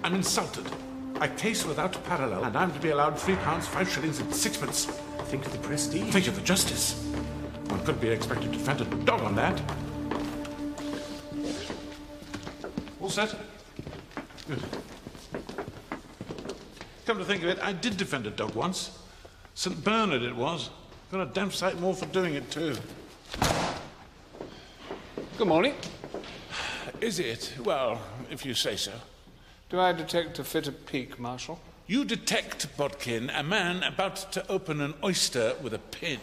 I'm insulted. A case without parallel, and I'm to be allowed £3, 5 shillings and 6pence. Think of the prestige. Think of the justice. One couldn't be expected to defend a dog on that. All set? Good. Come to think of it, I did defend a dog once. St. Bernard it was. Got a damn sight more for doing it, too. Good morning. Is it? Well, if you say so. Do I detect a fit of pique, Marshal? You detect, Bodkin, a man about to open an oyster with a pin.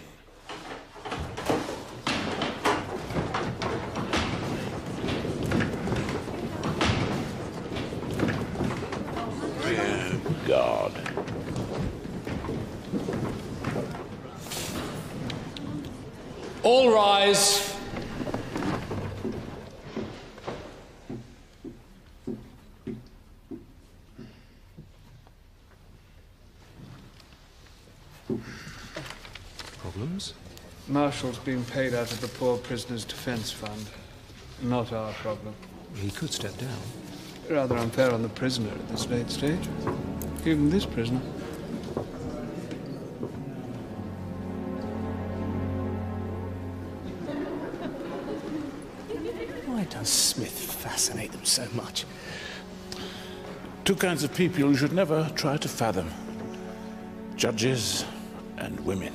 Dear God. All rise. Problems? Marshal's being paid out of the Poor Prisoners Defence Fund. Not our problem. He could step down. Rather unfair on the prisoner at this late stage. Even this prisoner. Why does Smith fascinate them so much? Two kinds of people you should never try to fathom. Judges and women.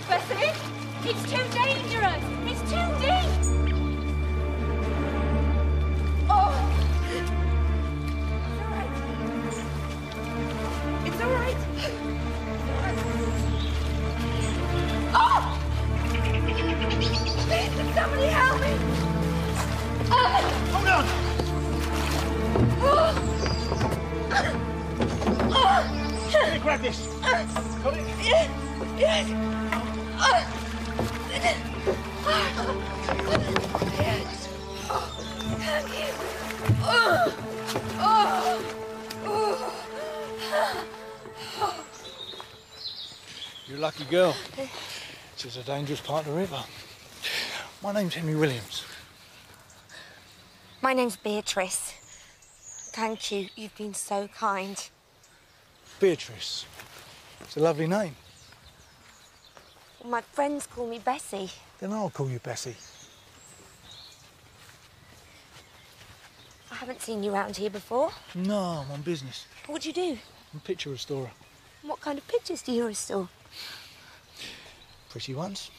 Bessie, it's too dangerous. It's too deep. Oh, it's all right. Oh! Please, somebody help me. Hold on! Let me grab this. Got it? Yes. Yes. Thank you. You're a lucky girl. It's a dangerous part of the river. My name's Henry Williams. My name's Beatrice. Thank you. You've been so kind. Beatrice. It's a lovely name. My friends call me Bessie. Then I'll call you Bessie. I haven't seen you around here before. No, I'm on business. What do you do? I'm a picture restorer. What kind of pictures do you restore? Pretty ones.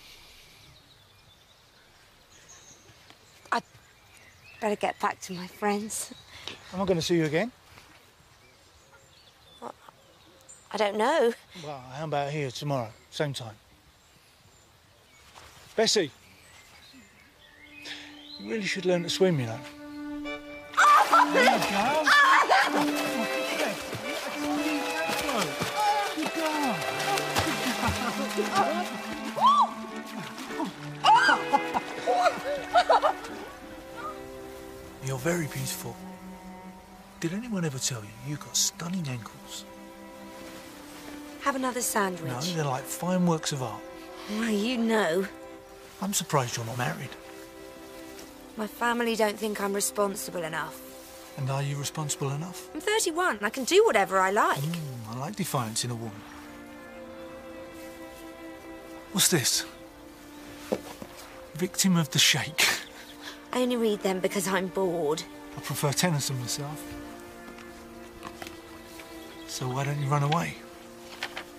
I'd better get back to my friends. Am I going to see you again? I don't know. Well, how about here tomorrow, same time? Bessie, you really should learn to swim, you know. There you go. Good girl. You're very beautiful. Did anyone ever tell you you've got stunning ankles? Have another sandwich. No, they're like fine works of art. Well, you know. I'm surprised you're not married. My family don't think I'm responsible enough. And are you responsible enough? I'm 31. I can do whatever I like. I like defiance in a woman. What's this? Victim of the Sheikh. I only read them because I'm bored. I prefer Tennyson myself. So why don't you run away?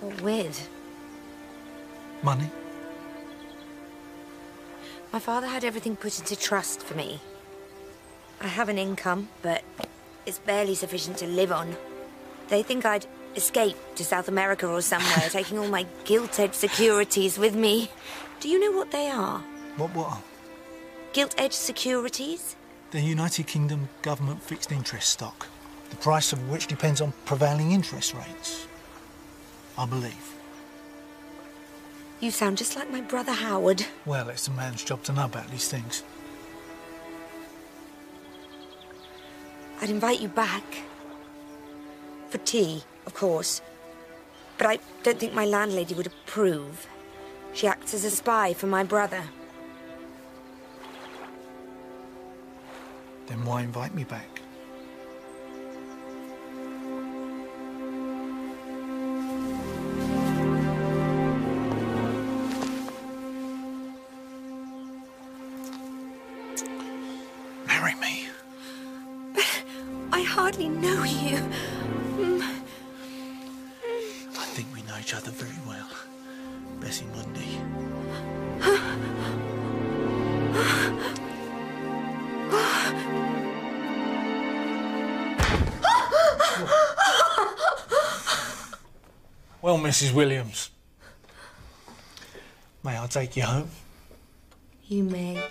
What with? Money? My father had everything put into trust for me. I have an income, but it's barely sufficient to live on. They think I'd escape to South America or somewhere, taking all my gilt-edged securities with me. Do you know what they are? What? Gilt-edged securities? The United Kingdom government fixed interest stock, the price of which depends on prevailing interest rates, I believe. You sound just like my brother Howard. Well, it's a man's job to know about these things. I'd invite you back. For tea, of course. But I don't think my landlady would approve. She acts as a spy for my brother. Then why invite me back? Marry me. I hardly know you. I think we know each other very well. Bessie Mundy. Well, Mrs. Williams, may I take you home? You may.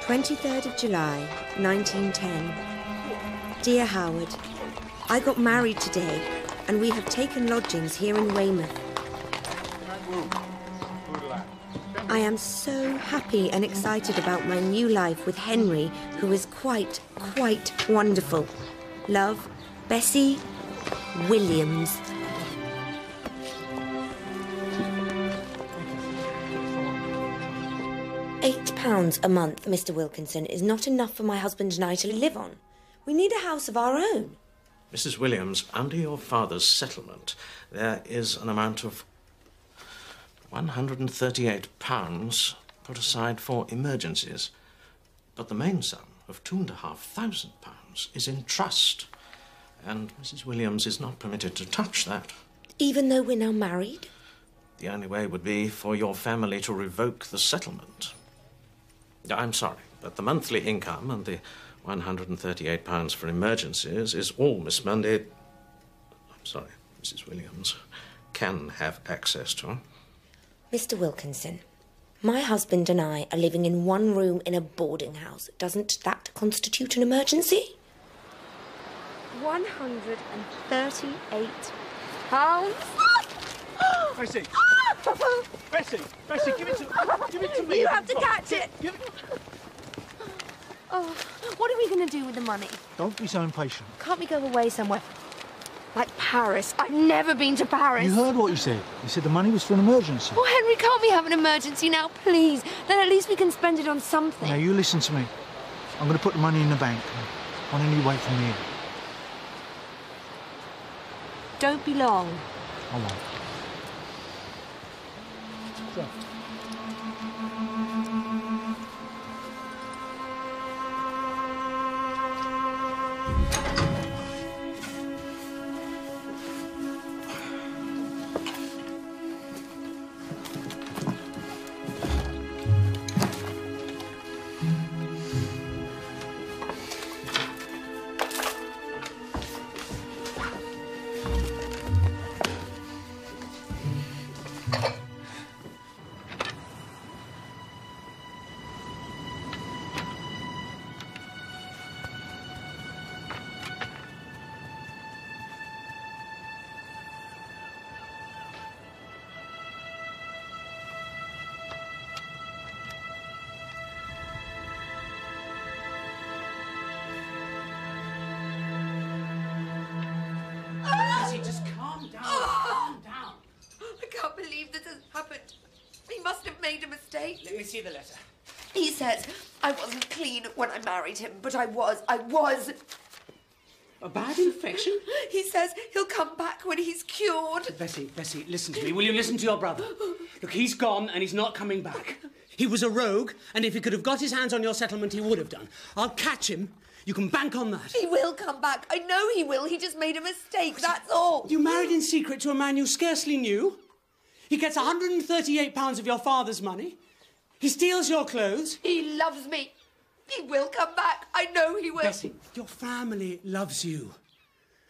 23rd of July, 1910. Dear Howard, I got married today, and we have taken lodgings here in Weymouth. I am so happy and excited about my new life with Henry, who is quite wonderful. Love, Bessie Williams. £8 a month, Mr. Wilkinson, is not enough for my husband and I to live on. We need a house of our own. Mrs. Williams, under your father's settlement, there is an amount of £138 put aside for emergencies. But the main sum of £2,500 is in trust, and Mrs. Williams is not permitted to touch that. Even though we're now married? The only way would be for your family to revoke the settlement. I'm sorry, but the monthly income and the £138 for emergencies is all Miss Mundy, I'm sorry, Mrs. Williams, can have access to. Mr. Wilkinson, my husband and I are living in one room in a boarding house. Doesn't that constitute an emergency? £138. Bessie! Bessie, give it to me! You have to catch it! Give it. Oh, what are we going to do with the money? Don't be so impatient. Can't we go away somewhere? Like Paris? I've never been to Paris. You heard what he said. He said the money was for an emergency. Oh, Henry, can't we have an emergency now, please? Then at least we can spend it on something. Now, you listen to me. I'm going to put the money in the bank. On any way from here. Don't be long. I won't. So. Just calm down, calm down. I can't believe this has happened. He must have made a mistake. Let me see the letter. He says I wasn't clean when I married him, but I was. A bad infection? He says he'll come back when he's cured. Bessie, listen to me. Will you listen to your brother? Look, he's gone and he's not coming back. He was a rogue, and if he could have got his hands on your settlement, he would have done. I'll catch him. You can bank on that. He will come back. I know he will. He just made a mistake, that's all. You married in secret to a man you scarcely knew. He gets £138 of your father's money. He steals your clothes. He loves me. He will come back. I know he will. Bessie, your family loves you.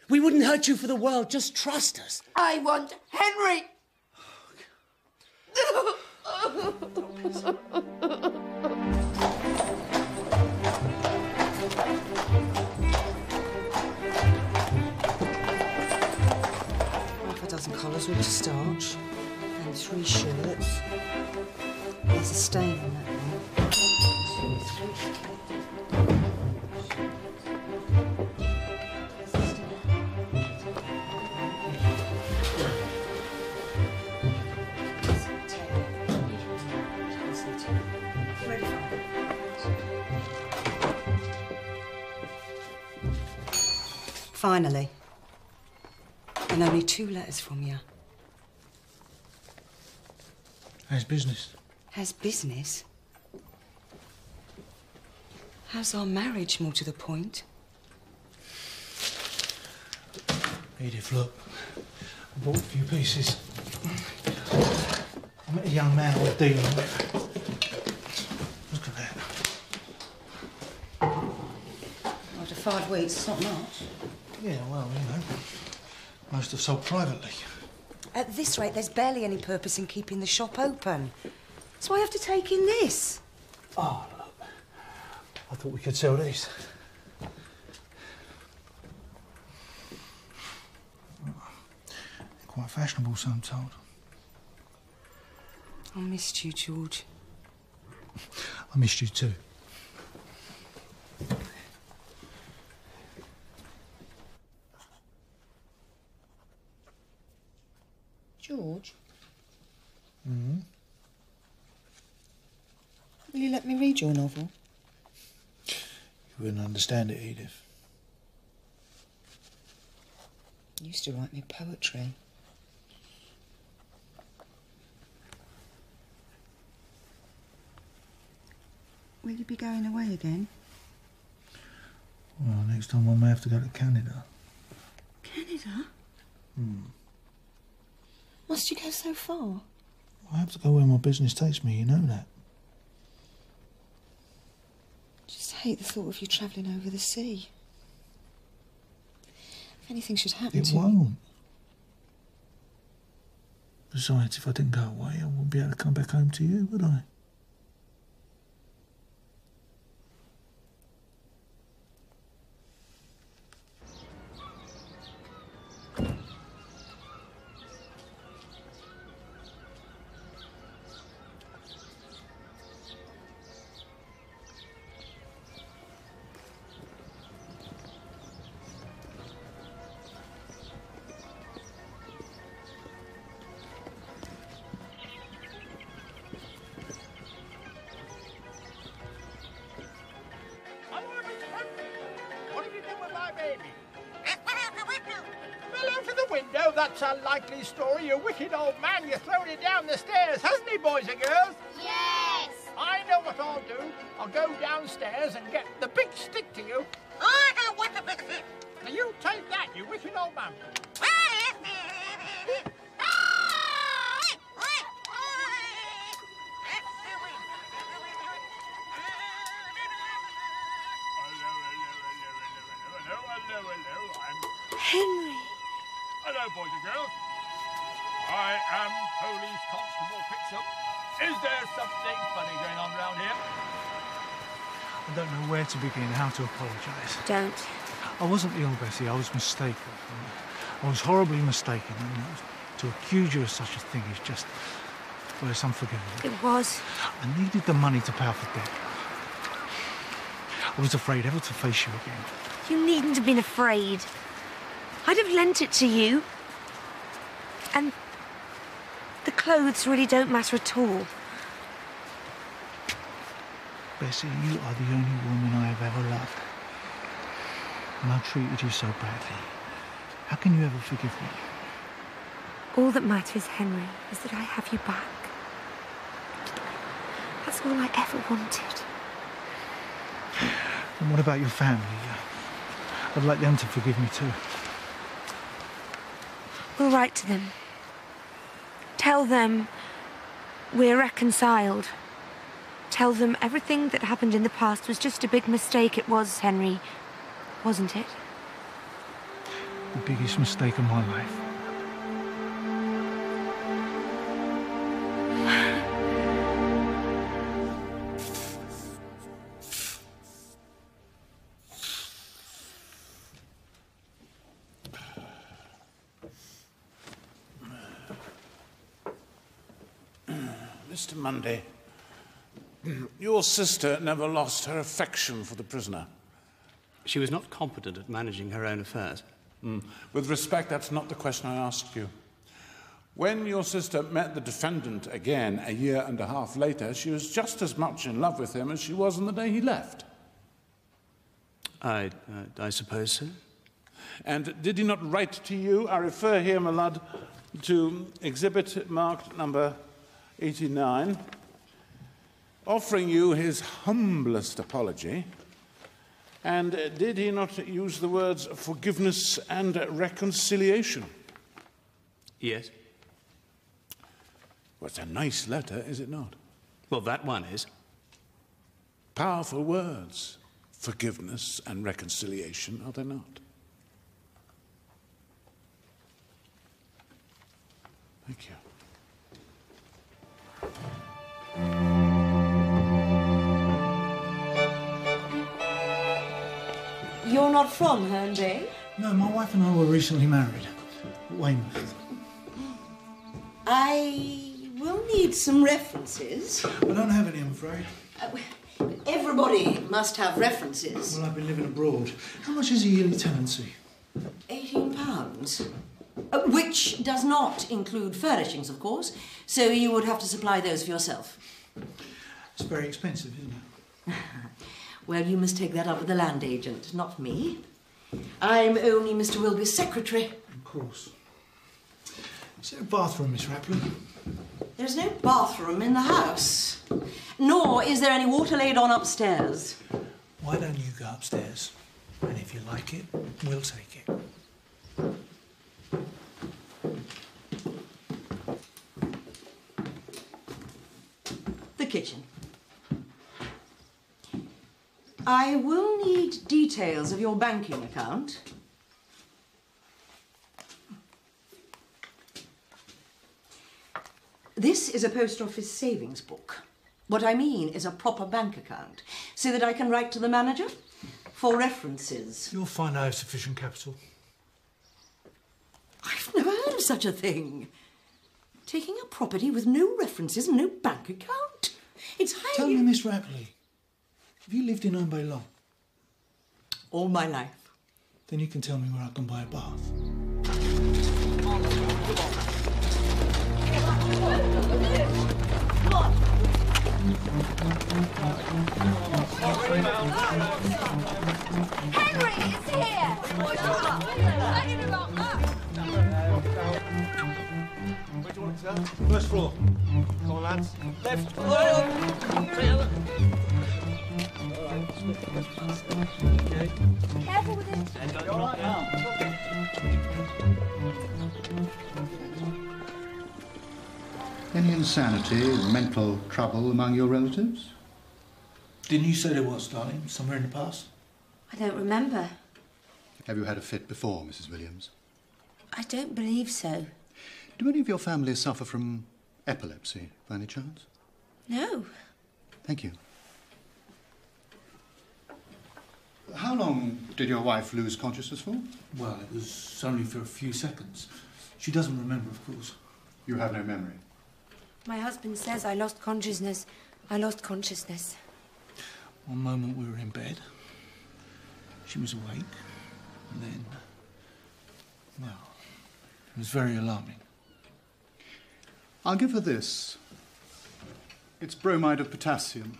We wouldn't hurt you for the world. Just trust us. I want Henry. Half a dozen collars with starch and 3 shirts. There's a stain on that one. 2, 3. Finally. And only 2 letters from you. How's business? How's business? How's our marriage, more to the point? Edith, look. I bought a few pieces. I met a young man I was dealing with. Look at that. After 5 weeks, it's not much. Yeah, well, you know. Most have sold privately. At this rate, there's barely any purpose in keeping the shop open. That's why I have to take in this. Oh, look. I thought we could sell these. They're quite fashionable, so I'm told. I missed you, George. I missed you too. George? Mm-hmm. Will you let me read your novel? You wouldn't understand it, Edith. You used to write me poetry. Will you be going away again? Well, next time I may have to go to Canada. Canada? Hmm. Must you go so far? I have to go where my business takes me, you know that. Just hate the thought of you travelling over the sea. If anything should happen to It won't. Besides, if I didn't go away, I wouldn't be able to come back home to you, would I? That's a likely story, you wicked old man. You thrown it down the stairs, hasn't he, boys and girls? Yes! I know what I'll do. I'll go downstairs and get the big stick to you. I don't want the big stick. Now you take that, you wicked old man. Henry. Hello, boys and girls. I am Police Constable Pixel. Is there something funny going on around here? I don't know where to begin, how to apologise. Don't. I wasn't ill, Bessie. I was mistaken. I was horribly mistaken. And to accuse you of such a thing is just... well, it's unforgivable. It was. I needed the money to pay off the debt. I was afraid ever to face you again. You needn't have been afraid. I'd have lent it to you. And the clothes really don't matter at all. Bessie, you are the only woman I have ever loved. And I treated you so badly. How can you ever forgive me? All that matters, Henry, is that I have you back. That's all I ever wanted. And what about your family? I'd like them to forgive me too. We'll write to them. Tell them we're reconciled. Tell them everything that happened in the past was just a big mistake. It was, Henry. Wasn't it? The biggest mistake of my life. Mr. Munday, your sister never lost her affection for the prisoner. She was not competent at managing her own affairs. With respect, that's not the question I asked you. When your sister met the defendant again a year and a half later, she was just as much in love with him as she was on the day he left. I suppose so. And did he not write to you? I refer here, my lad, to exhibit marked number 89, offering you his humblest apology. And did he not use the words forgiveness and reconciliation? Yes. Well, it's a nice letter, is it not? Well, that one is. Powerful words. Forgiveness and reconciliation, are they not? Thank you. You're not from Herne Bay? No, my wife and I were recently married. At Weymouth. I will need some references. I don't have any, I'm afraid. Everybody must have references. Well, I've been living abroad. How much is a yearly tenancy? £18. Which does not include furnishings, of course, so you would have to supply those for yourself. It's very expensive, isn't it? Well, you must take that up with the land agent, not me. I'm only Mr. Wilby's secretary. Of course. Is there a bathroom, Miss Rapley? There's no bathroom in the house. Nor is there any water laid on upstairs. Why don't you go upstairs? And if you like it, we'll take it. The kitchen. I will need details of your banking account. This is a post office savings book. What I mean is a proper bank account, so that I can write to the manager for references. You'll find I have sufficient capital. I've never heard of such a thing. Taking a property with no references and no bank account. It's highly... Tell me, Miss Rapley, have you lived in Herne Bay long? All my life. Then you can tell me where I can buy a bath. Henry, it's here! What's up? Let him about that! Where do you want it, sir? First floor. Come on, lads. Left. Okay. Careful with it. You're all right now. Any insanity, mental trouble among your relatives? Didn't you say there was, darling, somewhere in the past? I don't remember. Have you had a fit before, Mrs. Williams? I don't believe so. Do any of your family suffer from epilepsy, by any chance? No. Thank you. How long did your wife lose consciousness for? Well, it was only for a few seconds. She doesn't remember, of course. You have no memory? My husband says I lost consciousness. I lost consciousness. One moment we were in bed. She was awake. And then... well, it was very alarming. I'll give her this. It's bromide of potassium.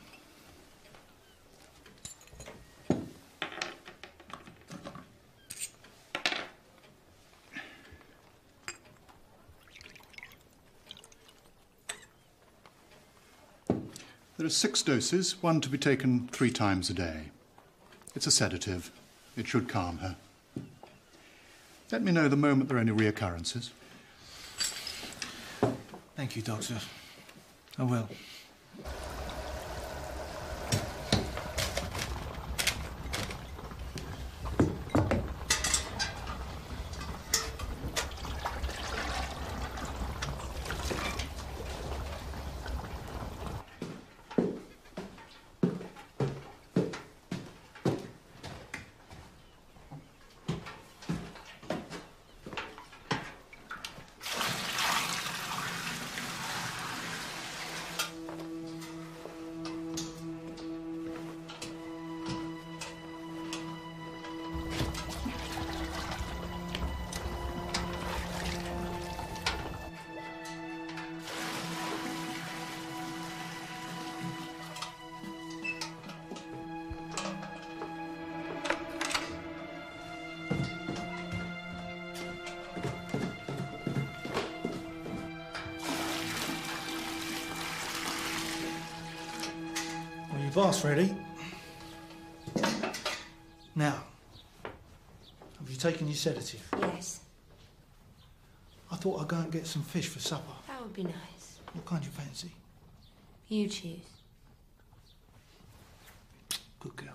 There are 6 doses, one to be taken 3 times a day. It's a sedative. It should calm her. Let me know the moment there are any reoccurrences. Thank you, Doctor. I will. Bath's ready. Now, have you taken your sedative? Yes. I thought I'd go and get some fish for supper. That would be nice. What kind do you fancy? You choose. Good girl.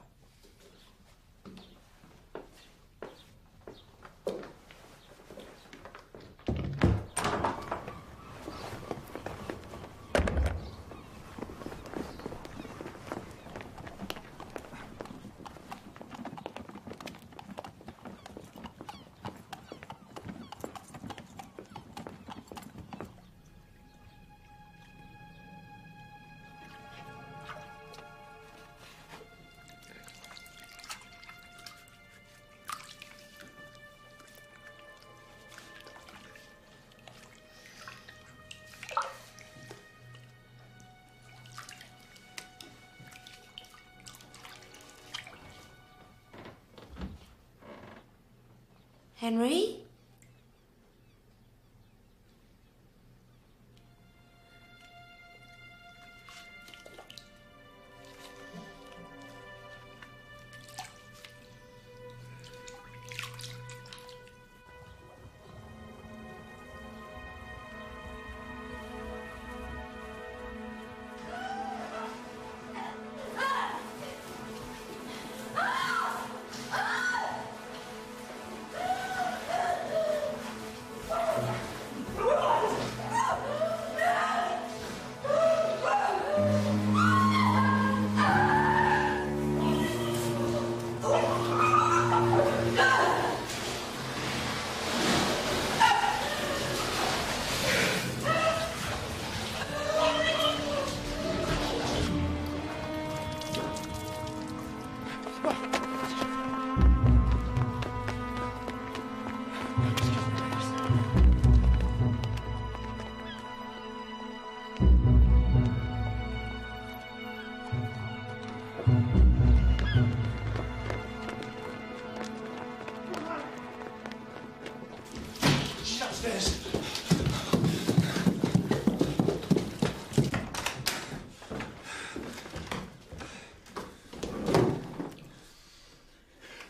Henry?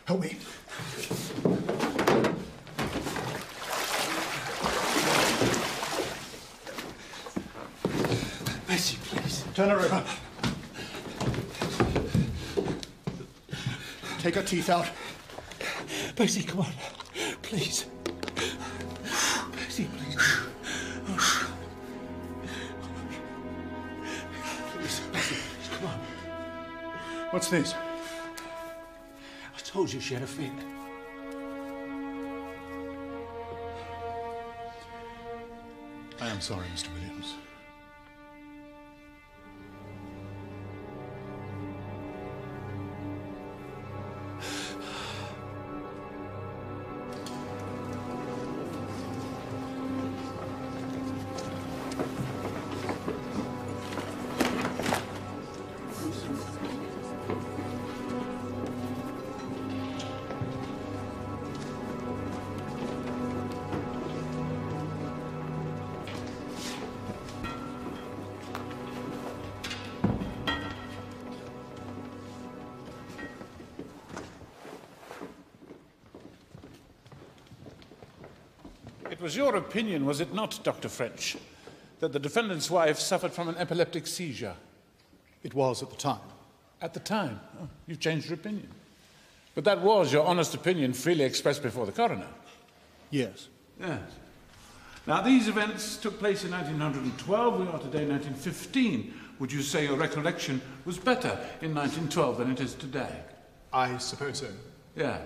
Help me. Bessie, please. Turn her over. Take her teeth out. Bessie, come on. Please. Bessie, please. Please, Bessie, please, come on. What's this? I told you she had a fit. I am sorry, Mr. Williams. was your opinion, was it not, Dr. French, that the defendant's wife suffered from an epileptic seizure? It was at the time. At the time? Oh, you've changed your opinion. But that was your honest opinion freely expressed before the coroner. Yes. Yes. Now, these events took place in 1912. We are today 1915. Would you say your recollection was better in 1912 than it is today? I suppose so. Yes.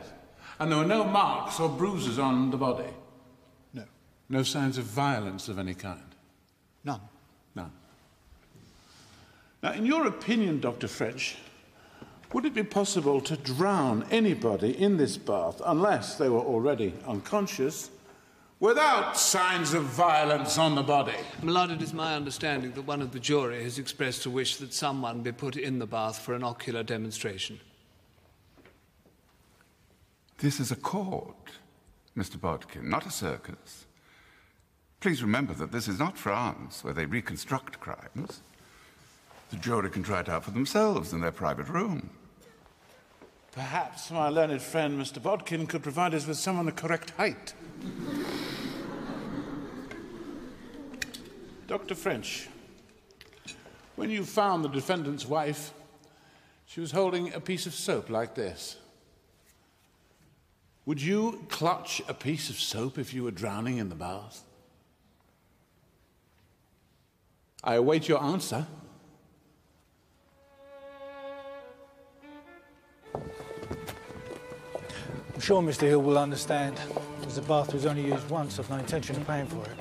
And there were no marks or bruises on the body? No. No signs of violence of any kind? None. None. Now, in your opinion, Dr. French, would it be possible to drown anybody in this bath, unless they were already unconscious, without signs of violence on the body? My lord, it is my understanding that one of the jury has expressed a wish that someone be put in the bath for an ocular demonstration. This is a court, Mr. Bodkin, not a circus. Please remember that this is not France, where they reconstruct crimes. The jury can try it out for themselves in their private room. Perhaps my learned friend, Mr. Bodkin, could provide us with someone the correct height. Dr. French, when you found the defendant's wife, she was holding a piece of soap like this. Would you clutch a piece of soap if you were drowning in the bath? I await your answer. I'm sure Mr. Hill will understand. As the bath was only used once, I've no intention of paying for it.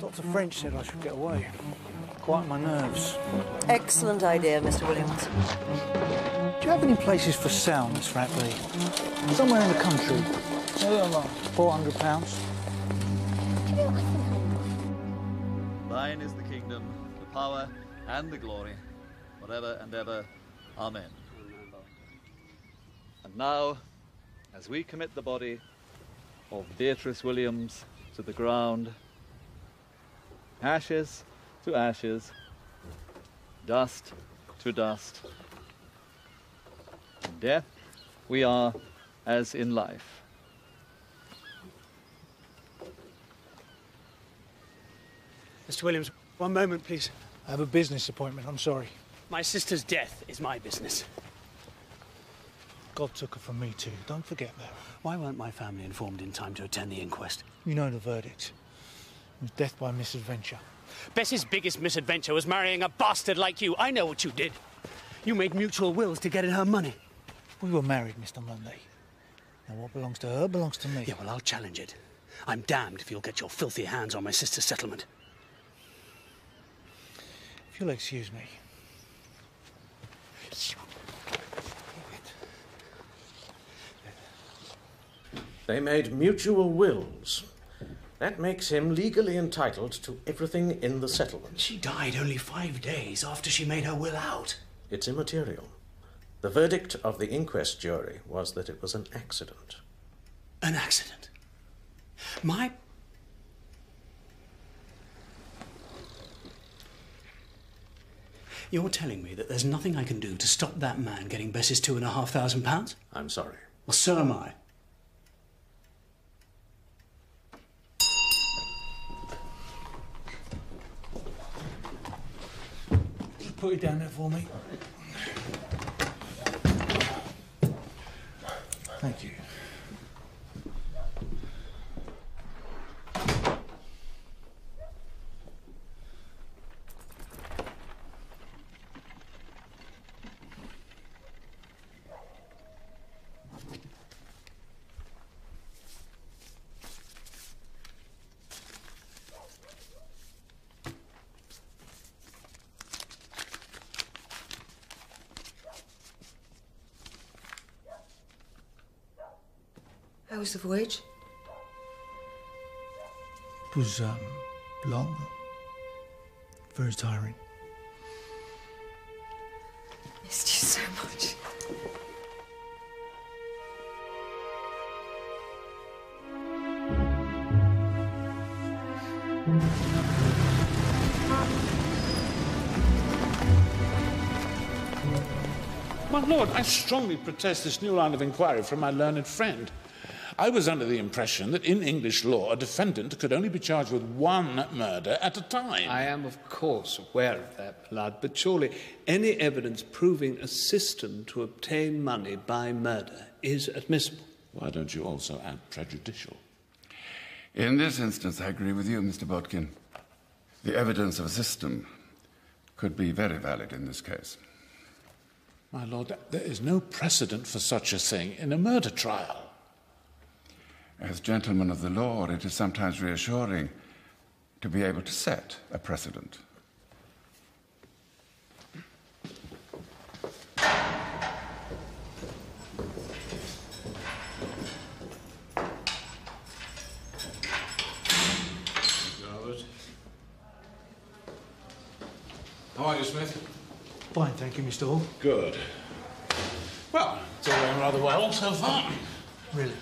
Dr. French said I should get away. Quiet my nerves. Excellent idea, Mr. Williams. Do you have any places for sale, Miss Ratley? Somewhere in the country. Like £400. Thine is the kingdom, the power, and the glory, forever and ever. Amen. And now, as we commit the body of Beatrice Williams to the ground, ashes to ashes, dust to dust, in death we are as in life. Mr. Williams, one moment, please. I have a business appointment, I'm sorry. My sister's death is my business. God took her from me too, don't forget that. Why weren't my family informed in time to attend the inquest? You know the verdict. It was death by misadventure. Bess's biggest misadventure was marrying a bastard like you. I know what you did. You made mutual wills to get in her money. We were married, Mr. Munday. Now what belongs to her belongs to me. Yeah, well, I'll challenge it. I'm damned if you'll get your filthy hands on my sister's settlement. If you'll excuse me. They made mutual wills. That makes him legally entitled to everything in the settlement. She died only 5 days after she made her will out. It's immaterial. The verdict of the inquest jury was that it was an accident. An accident? You're telling me that there's nothing I can do to stop that man getting Bess's £2,500? I'm sorry. Well, so am I. Put it down there for me. Thank you. How was the voyage? It was long, very tiring. Missed you so much. My lord, I strongly protest this new line of inquiry from my learned friend. I was under the impression that in English law a defendant could only be charged with one murder at a time. I am, of course, aware of that, my lord, but surely any evidence proving a system to obtain money by murder is admissible. Why don't you also add prejudicial? In this instance, I agree with you, Mr. Bodkin. The evidence of a system could be very valid in this case. My lord, there is no precedent for such a thing in a murder trial. As gentlemen of the law, it is sometimes reassuring to be able to set a precedent. How are you, Smith? Fine, thank you, Mr. Hall. Good. Well, it's all going rather well so far. Really?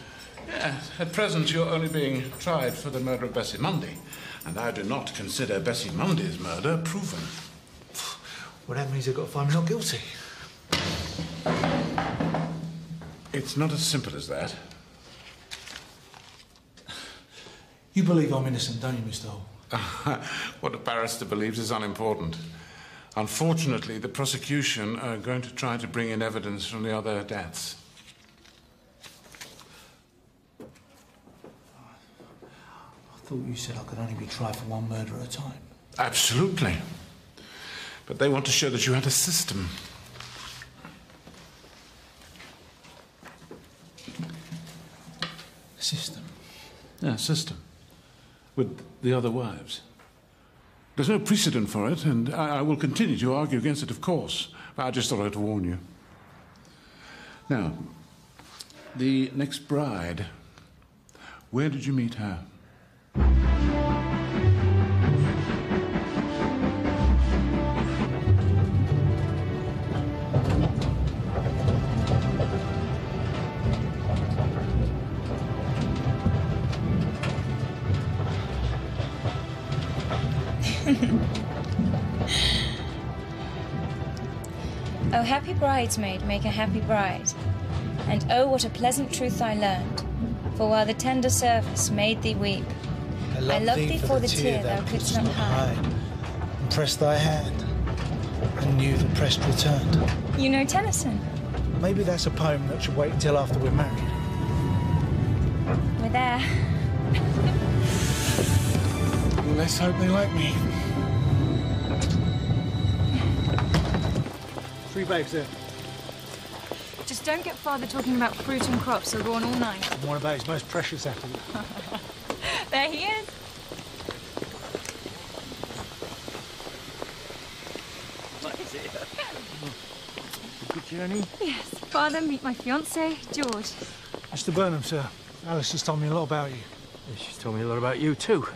Yes. At present, you're only being tried for the murder of Bessie Mundy, and I do not consider Bessie Mundy's murder proven. Well, that means they've got to find me not guilty. It's not as simple as that. You believe I'm innocent, don't you, Mr. Hall? What a barrister believes is unimportant. Unfortunately, the prosecution are going to try to bring in evidence from the other deaths. I thought you said I could only be tried for one murder at a time. Absolutely. But they want to show that you had a system. System? Yeah, system. With the other wives. There's no precedent for it, and I will continue to argue against it, of course. But I just thought I'd warn you. Now, the next bride, where did you meet her? Oh, happy bridesmaid, make a happy bride. And oh, what a pleasant truth I learned. For while the tender service made thee weep, I loved thee for the tear thou couldst not hide. And pressed thy hand, and knew the pressed returned. You know Tennyson? Maybe that's a poem that should wait until after we're married. We're there. Let's hope they like me. 3 bags there. Just don't get father talking about fruit and crops, he'll go on all night. And what about his most precious apple? There he is. Good journey? Yes. Father, meet my fiancé, George. Mr. Burnham, sir. Alice has told me a lot about you. She's told me a lot about you, too.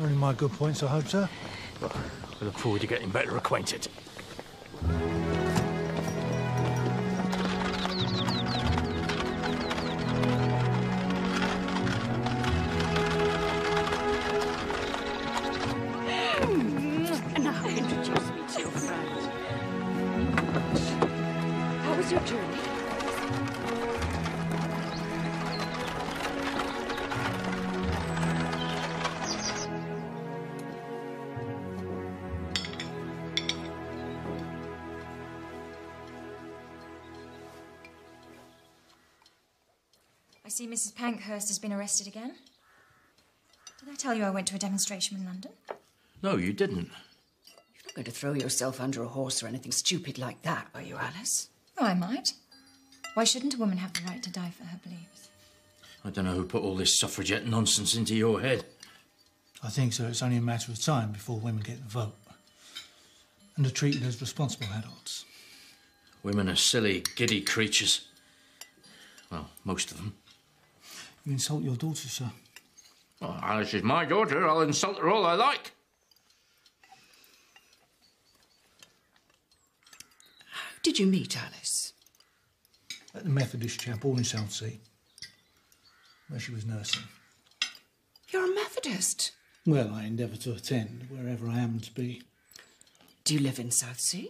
Only my good points, I hope, sir. Well, we look forward to getting better acquainted. Now introduce me to your friend. How was your journey? I see Mrs. Pankhurst has been arrested again. Did I tell you I went to a demonstration in London? No, you didn't. You're not going to throw yourself under a horse or anything stupid like that, are you, Alice? Oh, I might. Why shouldn't a woman have the right to die for her beliefs? I don't know who put all this suffragette nonsense into your head. I think, sir, it's only a matter of time before women get the vote. And are treated as responsible adults. Women are silly, giddy creatures. Well, most of them. You insult your daughter, sir. Well, Alice is my daughter. I'll insult her all I like. How did you meet Alice? At the Methodist chapel in Southsea, where she was nursing. You're a Methodist? Well, I endeavour to attend wherever I happen to be. Do you live in Southsea?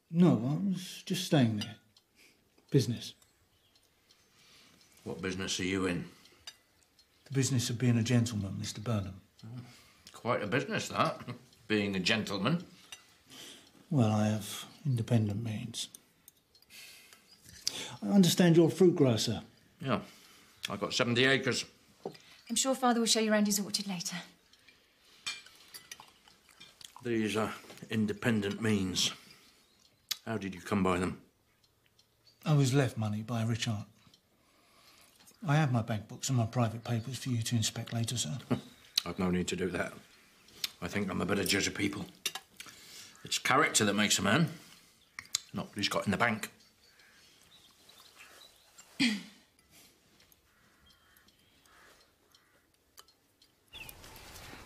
No, I was just staying there. Business. What business are you in? The business of being a gentleman, Mr. Burnham. Quite a business, that. Being a gentleman. Well, I have independent means. I understand you're a fruit grower, sir. Yeah. I've got 70 acres. I'm sure Father will show you around his orchard later. These are independent means. How did you come by them? I was left money by a rich aunt. I have my bank books and my private papers for you to inspect later, sir. I've no need to do that. I think I'm a better judge of people. It's character that makes a man, not what he's got in the bank.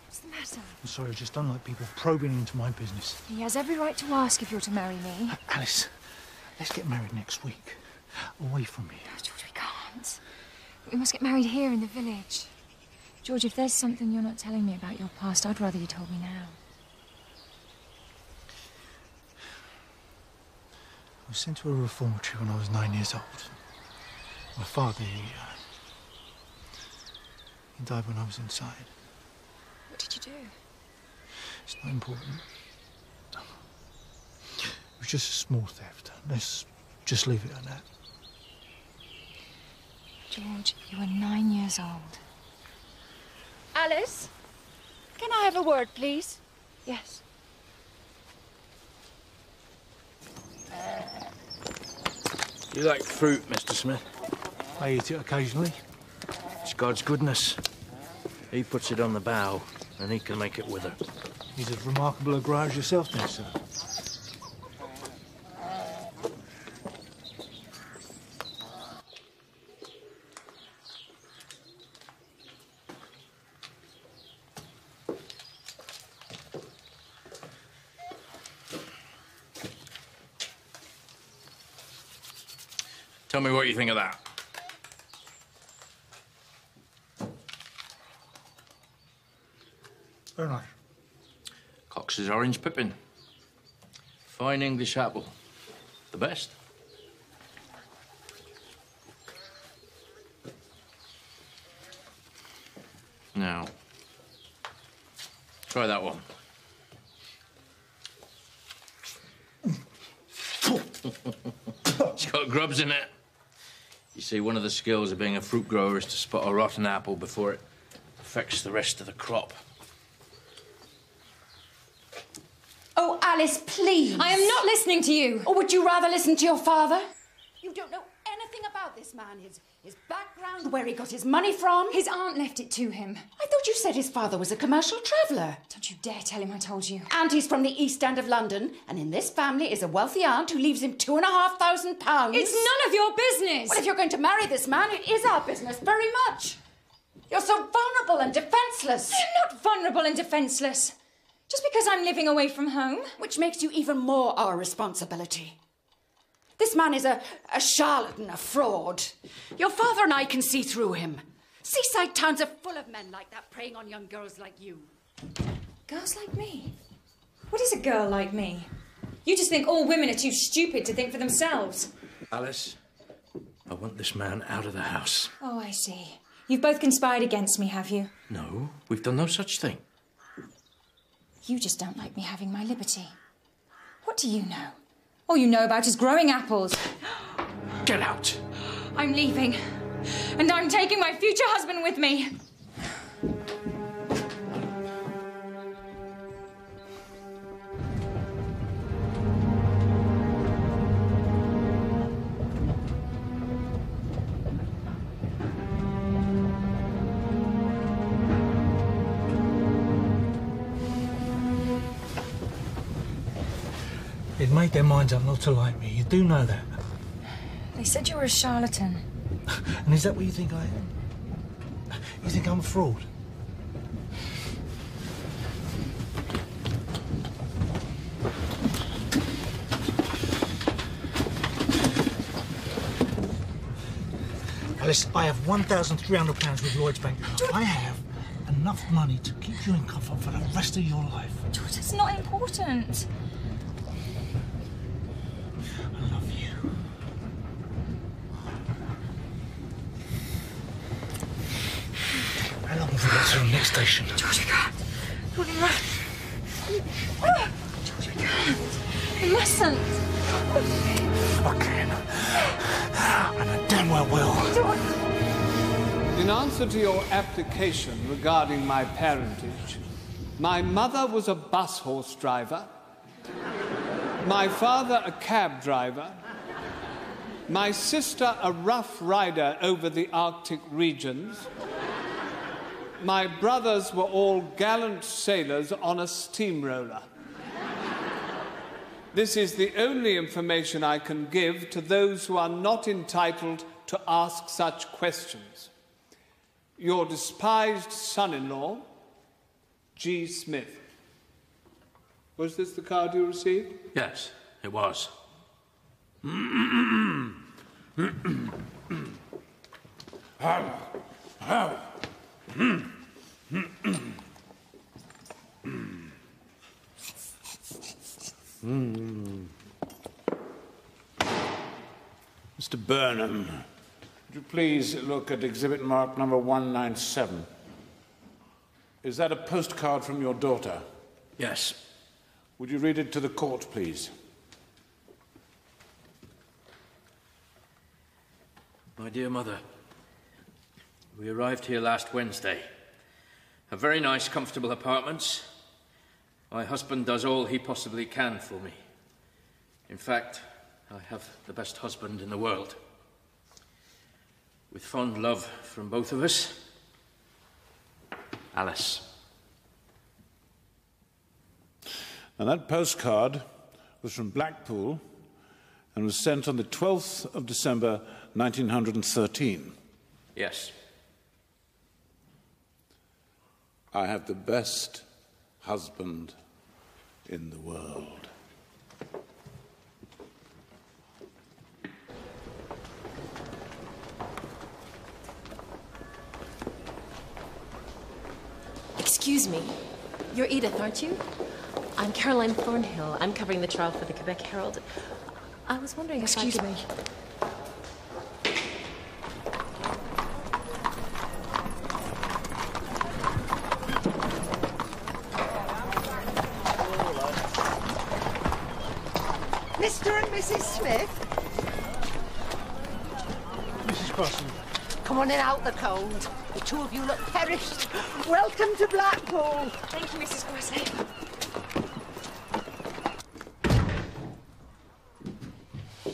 What's the matter? I'm sorry, I just don't like people probing into my business. He has every right to ask if you're to marry me. Alice, let's get married next week. Away from me. Oh, George, we can't. We must get married here in the village. George, if there's something you're not telling me about your past, I'd rather you told me now. I was sent to a reformatory when I was 9 years old. My father, he died when I was inside. What did you do? It's not important. It was just a small theft. Let's just leave it at that. George, you were 9 years old. Alice, can I have a word, please? Yes. You like fruit, Mr. Smith? I eat it occasionally. It's God's goodness. He puts it on the bough, and he can make it wither. He's as remarkable a grower as yourself then, sir. Tell me what you think of that. Very nice. Cox's orange pippin. Fine English apple. The best. Now, try that one. It's got grubs in it. You see, one of the skills of being a fruit grower is to spot a rotten apple before it affects the rest of the crop. Oh, Alice, please. I am not listening to you. Or would you rather listen to your father? You don't know anything about this man, his background, where he got his money from. His aunt left it to him. I thought you said his father was a commercial traveller. Don't you dare tell him I told you. And he's from the East End of London, and in this family is a wealthy aunt who leaves him £2,500. It's none of your business. Well, if you're going to marry this man, it is our business, very much. You're so vulnerable and defenceless. I'm not vulnerable and defenceless. Just because I'm living away from home. Which makes you even more our responsibility. This man is a charlatan, a fraud. Your father and I can see through him. Seaside towns are full of men like that, preying on young girls like you. Girls like me? What is a girl like me? You just think all women are too stupid to think for themselves. Alice, I want this man out of the house. Oh, I see. You've both conspired against me, have you? No, we've done no such thing. You just don't like me having my liberty. What do you know? All you know about is growing apples. Get out! I'm leaving. And I'm taking my future husband with me. They'd made their minds up not to like me. You do know that. They said you were a charlatan. And is that what you think I am? You think I'm a fraud? Alice, I have £1,300 with Lloyd's Bank. I have enough money to keep you in comfort for the rest of your life. George, it's not important. I love you. next station. George, I can't. George, run. George, I can't. I mustn't. I can. And I damn well will. In answer to your application regarding my parentage, my mother was a bus horse driver, my father a cab driver, my sister a rough rider over the Arctic regions, my brothers were all gallant sailors on a steamroller. This is the only information I can give to those who are not entitled to ask such questions. Your despised son-in-law, G. Smith. Was this the card you received? Yes, it was. Mr. Burnham, would you please look at exhibit mark number 197? Is that a postcard from your daughter? Yes. Would you read it to the court, please? My dear mother, we arrived here last Wednesday. A very nice, comfortable apartments. My husband does all he possibly can for me. In fact, I have the best husband in the world. With fond love from both of us, Alice. And that postcard was from Blackpool and was sent on the 12th of December, 1913. Yes. I have the best husband in the world. Excuse me. You're Edith, aren't you? I'm Caroline Thornhill. I'm covering the trial for the Quebec Herald. I was wondering if Excuse me. Mr. and Mrs. Smith? Mrs. Crossan. Come on in out the cold. The two of you look perished. Welcome to Blackpool. Thank you, Mrs. Crossan.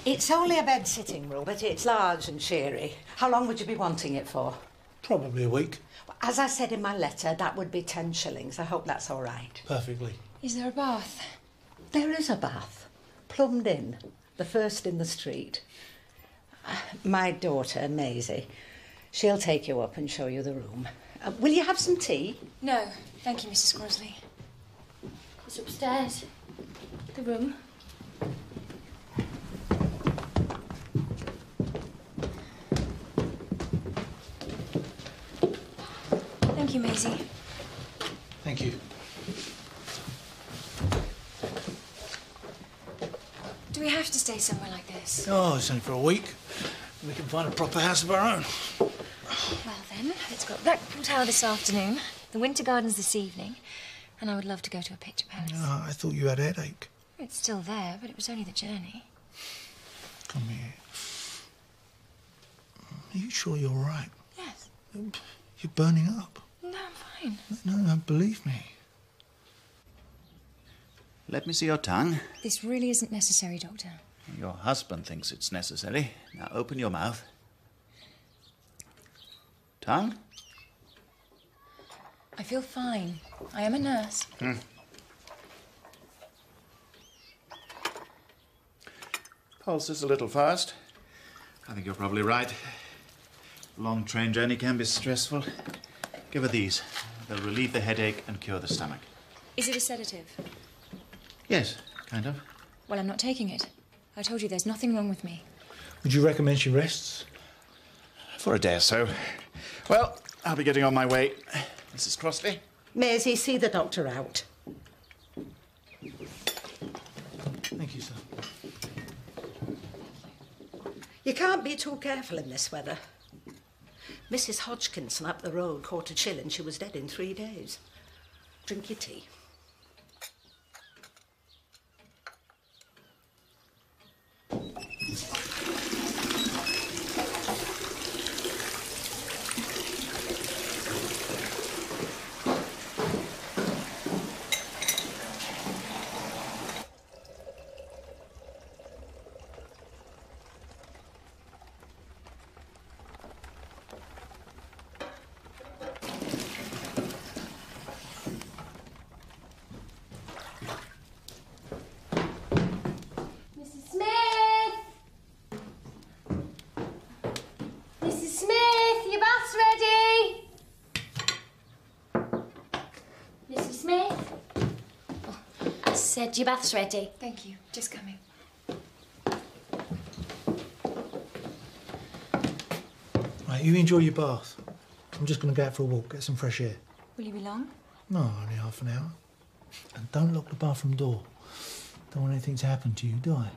It's only a bed sitting room, but it's large and cheery. How long would you be wanting it for? Probably a week. As I said in my letter, that would be 10 shillings. I hope that's all right. Perfectly. Is there a bath? There is a bath. Plumbed in. The first in the street. My daughter, Maisie, she'll take you up and show you the room. Will you have some tea? No, thank you, Mrs. Crosley. It's upstairs. The room. Thank you, Maisie. Thank you. Do we have to stay somewhere like this? Oh, it's only for a week. We can find a proper house of our own. Well then, it's got Blackpool Tower this afternoon, the Winter Gardens this evening, and I would love to go to a picture palace. Oh, I thought you had a headache. It's still there, but it was only the journey. Come here. Are you sure you're all right? Yes. You're burning up. No, I'm fine. No, believe me. Let me see your tongue. This really isn't necessary, Doctor. Your husband thinks it's necessary. Now open your mouth. Tongue? I feel fine. I am a nurse. Pulse is a little fast. I think you're probably right. Long train journey can be stressful. Give her these. They'll relieve the headache and cure the stomach. Is it a sedative? Yes, kind of. Well, I'm not taking it. I told you there's nothing wrong with me. Would you recommend she rests? For a day or so. Well, I'll be getting on my way. Mrs. Crossley? Maisie, see the doctor out. Thank you, sir. You can't be too careful in this weather. Mrs. Hodgkinson up the road caught a chill and she was dead in 3 days. Drink your tea. Said your bath's ready. Thank you. Just coming. Right, you enjoy your bath. I'm just going to go out for a walk, get some fresh air. Will you be long? No, only half an hour. And don't lock the bathroom door. Don't want anything to happen to you, do I?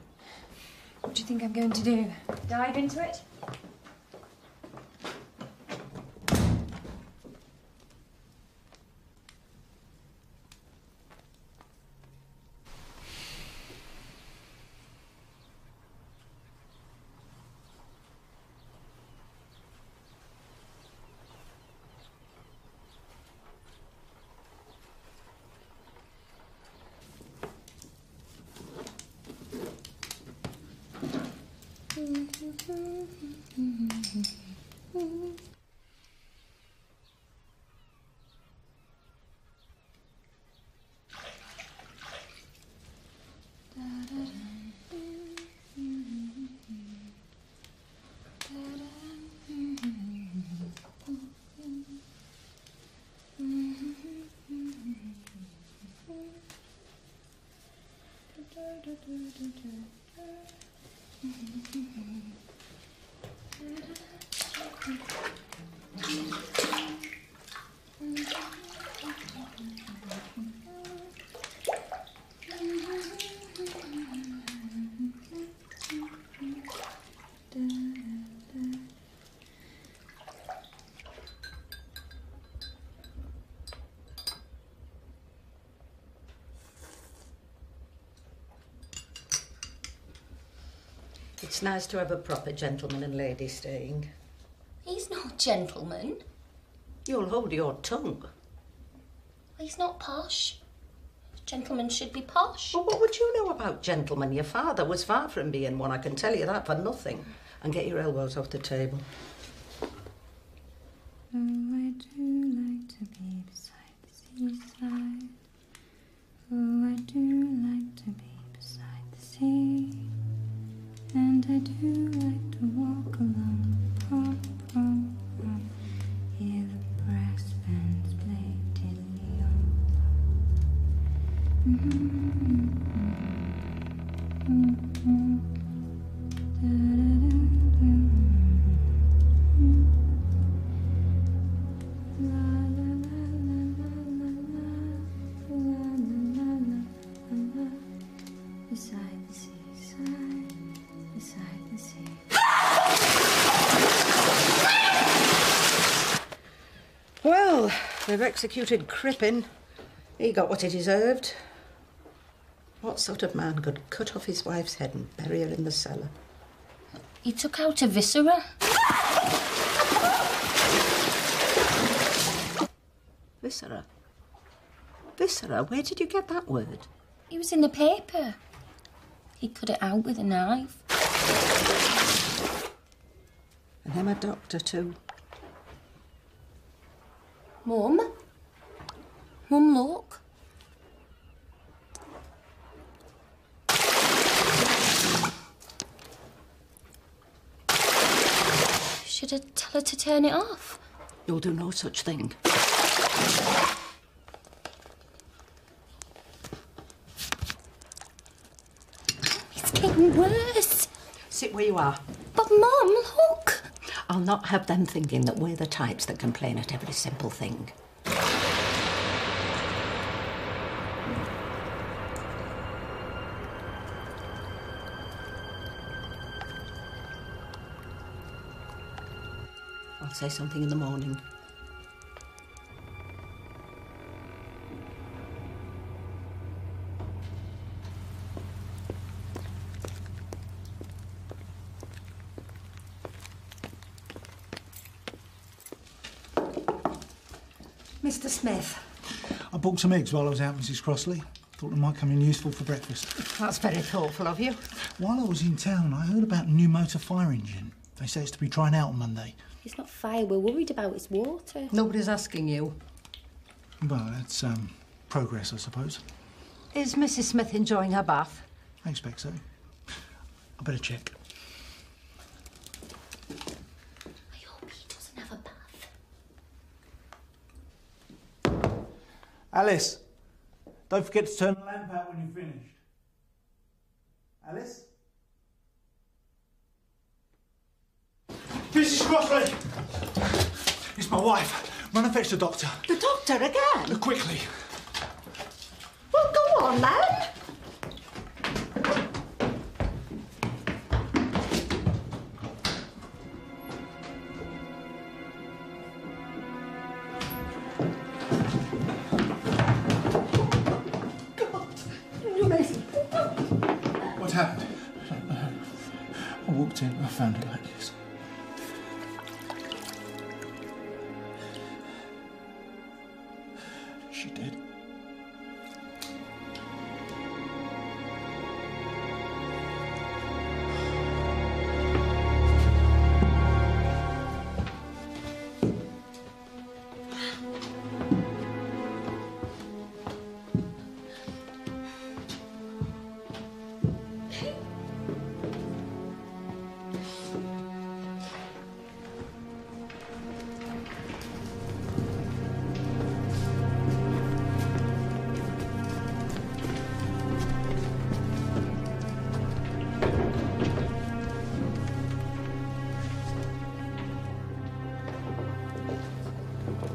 What do you think I'm going to do? Dive into it? It's nice to have a proper gentleman and lady staying. He's not gentleman. You'll hold your tongue. He's not posh. Gentlemen should be posh. Well, what would you know about gentlemen? Your father was far from being one, I can tell you that for nothing. And get your elbows off the table. Oh, I do like to be beside the seaside. Oh, I do like to be beside the sea. And I do like to walk along the park road. Hear the brass bands play Tilly beside the seaside, beside the sea. Well, they've executed Crippen. He got what he deserved. What sort of man could cut off his wife's head and bury her in the cellar? He took out a viscera. Viscera? Viscera? Where did you get that word? It was in the paper. He cut it out with a knife. And him a doctor too. Mum? Mum, look. Should I tell her to turn it off? You'll do no such thing. It's getting worse. Sit where you are. But, Mum, look. I'll not have them thinking that we're the types that complain at every simple thing. I'll say something in the morning. Mr. Smith. I bought some eggs while I was out, Mrs. Crossley. Thought they might come in useful for breakfast. That's very thoughtful of you. While I was in town, I heard about a new motor fire engine. They say it's to be tried out on Monday. It's not fire we're worried about, it's water. Nobody's asking you. Well, that's progress, I suppose. Is Mrs. Smith enjoying her bath? I expect so. I better check. I hope he doesn't have a bath. Alice, don't forget to turn the lamp out when you've finished. Alice? Mrs. Crossley! It's my wife. Run and fetch the doctor. The doctor again? Quickly. Well, go on, then. What happened? I walked in and I found her like this. She did.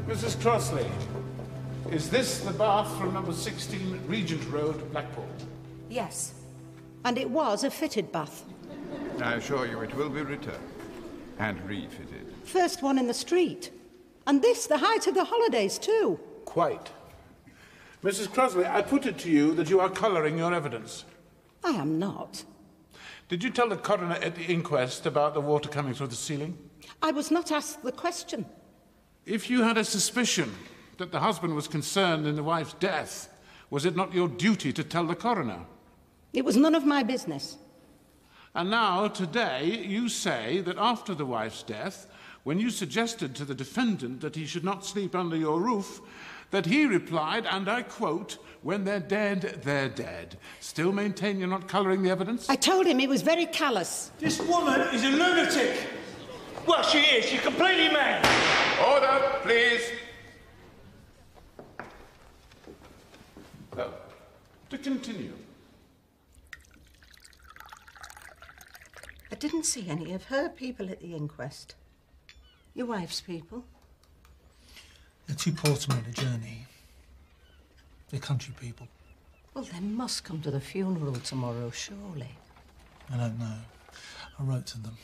Mrs. Crossley, is this the bath from number 16 Regent Road, Blackpool? Yes. And it was a fitted bath. I assure you it will be returned and refitted. First one in the street. And this, the height of the holidays, too. Quite. Mrs. Crossley, I put it to you that you are colouring your evidence. I am not. Did you tell the coroner at the inquest about the water coming through the ceiling? I was not asked the question. If you had a suspicion that the husband was concerned in the wife's death, was it not your duty to tell the coroner? It was none of my business. And now, today, you say that after the wife's death, when you suggested to the defendant that he should not sleep under your roof, that he replied, and I quote, "When they're dead, they're dead." Still maintain you're not colouring the evidence? I told him he was very callous. This woman is a lunatic. Well, she is. She's completely mad. Order, please. Well, to continue. I didn't see any of her people at the inquest. Your wife's people. They're too poor to make the journey. They're country people. Well, they must come to the funeral tomorrow, surely. I don't know. I wrote to them.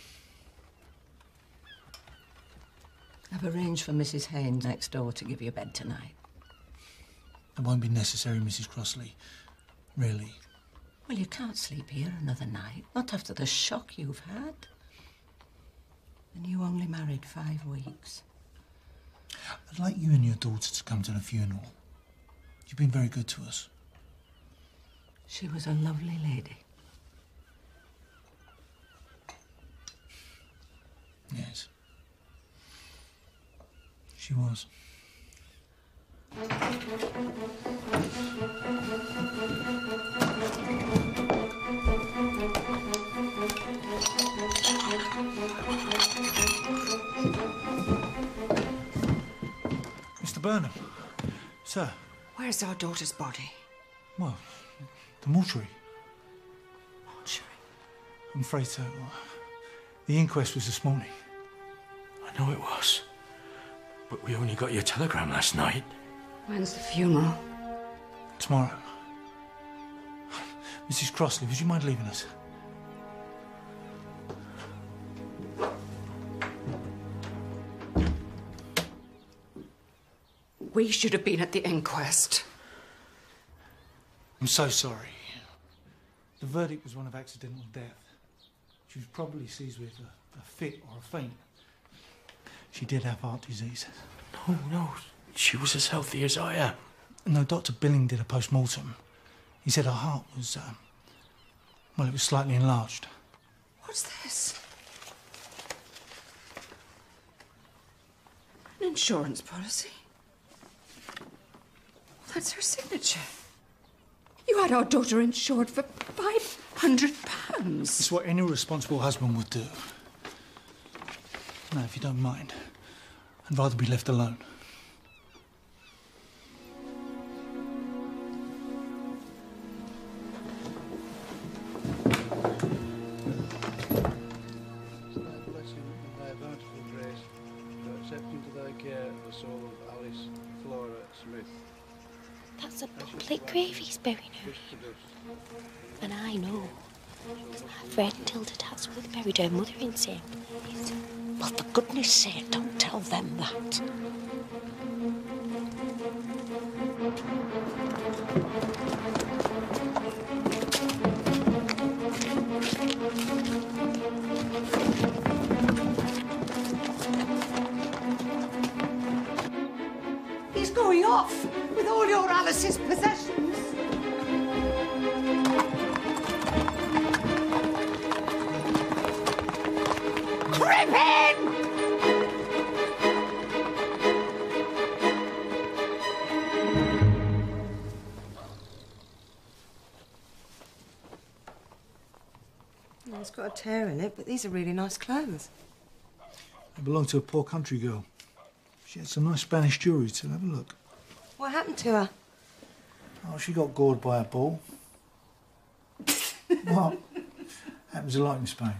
I've arranged for Mrs. Haynes next door to give you a bed tonight. It won't be necessary, Mrs. Crossley. Really. Well, you can't sleep here another night. Not after the shock you've had. And you only married 5 weeks. I'd like you and your daughter to come to the funeral. You've been very good to us. She was a lovely lady. Yes. She was. Mr. Burnham. Sir. Where's our daughter's body? Well, the mortuary. Mortuary? I'm afraid so. The inquest was this morning. I know it was. But we only got your telegram last night. When's the funeral? Tomorrow. Mrs. Crossley, would you mind leaving us? We should have been at the inquest. I'm so sorry. The verdict was one of accidental death. She was probably seized with a fit or a faint. She did have heart disease. No. She was as healthy as I am. No, Dr. Billing did a post-mortem. He said her heart was, well, it was slightly enlarged. What's this? An insurance policy? That's her signature. You had our daughter insured for £500. It's what any responsible husband would do. Now, if you don't mind, I'd rather be left alone. That's a public grave he's burying her in. And I know. I've read Tilda Tatsworth buried her mother in St. Place. Well, for goodness sake, don't tell them that. He's going off with all your Alice's possessions. Crippen! Well, it's got a tear in it, but these are really nice clothes. They belong to a poor country girl. She had some nice Spanish jewellery too. Have a look. What happened to her? Oh, she got gored by a ball. What? Happens a lot in Spain.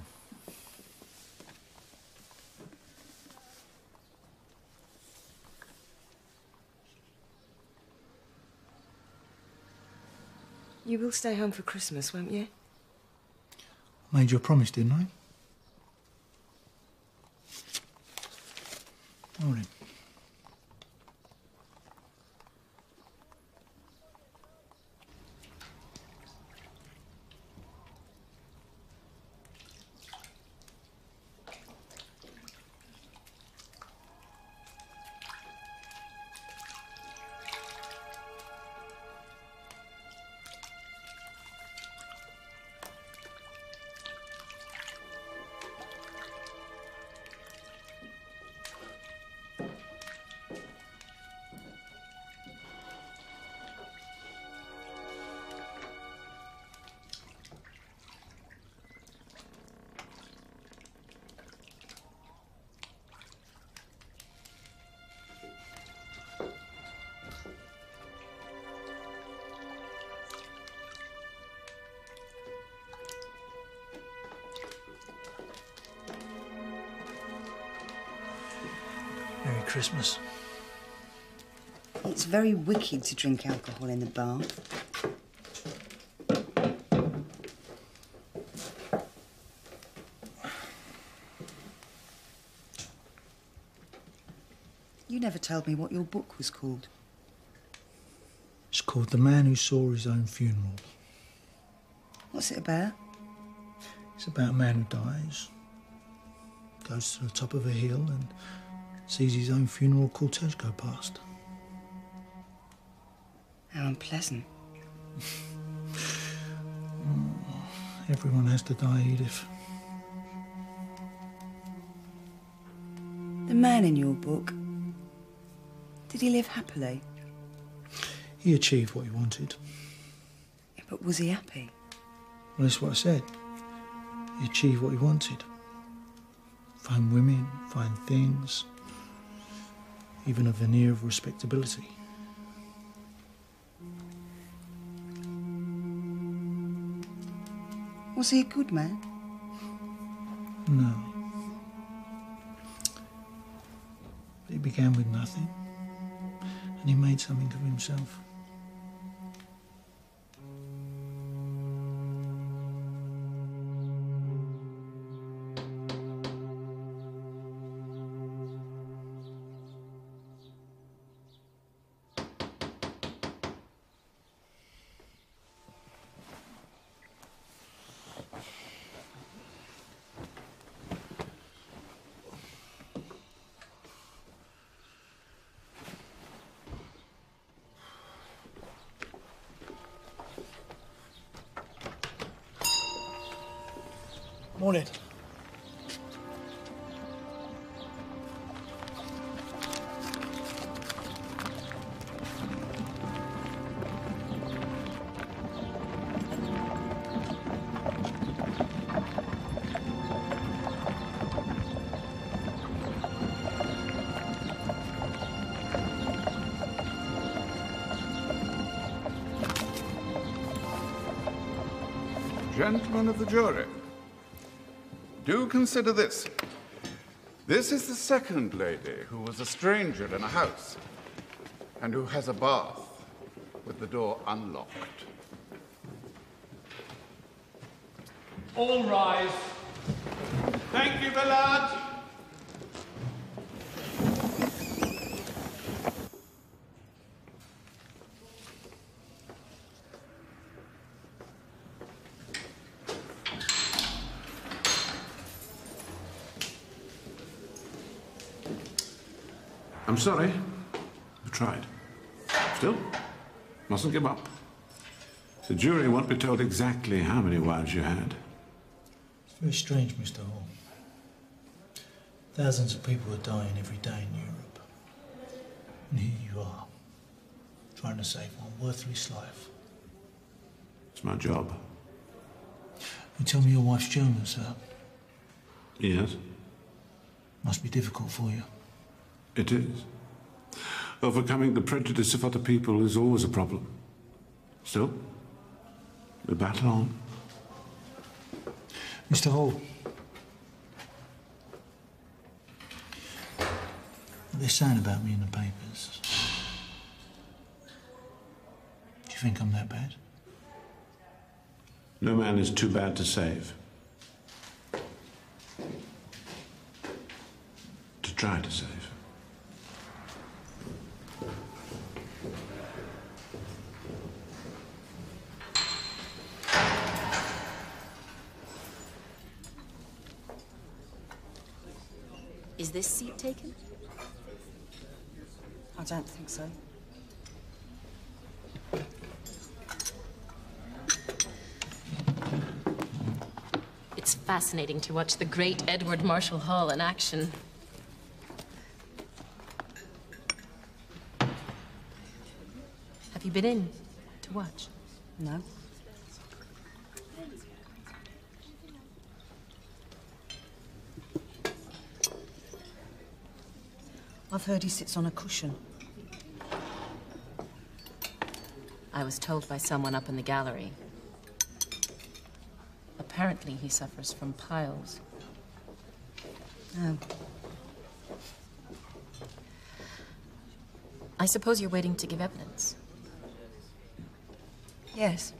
You will stay home for Christmas, won't you? I made you a promise, didn't I? Morning. Merry Christmas. It's very wicked to drink alcohol in the bath. You never told me what your book was called. It's called The Man Who Saw His Own Funeral. What's it about? It's about a man who dies, goes to the top of a hill and sees his own funeral cortege go past. How unpleasant. Everyone has to die, Edith. The man in your book, did he live happily? He achieved what he wanted. Yeah, but was he happy? Well, that's what I said. He achieved what he wanted. Find women, find things, even a veneer of respectability. Was he a good man? No. But he began with nothing, and he made something of himself. Morning. Gentlemen of the jury, do consider this. This is the second lady who was a stranger in a house and who has a bath with the door unlocked. All rise. Thank you, Ballard. I'm sorry. We tried. Still, mustn't give up. The jury won't be told exactly how many wives you had. It's very strange, Mr. Hall. Thousands of people are dying every day in Europe. And here you are, trying to save one worthless life. It's my job. You tell me your wife's German, sir. Yes? Must be difficult for you. It is. Overcoming the prejudice of other people is always a problem. Still, we battle on. Mr. Hall. What they're saying about me in the papers. Do you think I'm that bad? No man is too bad to save. To try to save. Is this seat taken? I don't think so. It's fascinating to watch the great Edward Marshall Hall in action. Have you been in to watch? No. I've heard he sits on a cushion. I was told by someone up in the gallery. Apparently he suffers from piles. Oh. I suppose you're waiting to give evidence. Yes.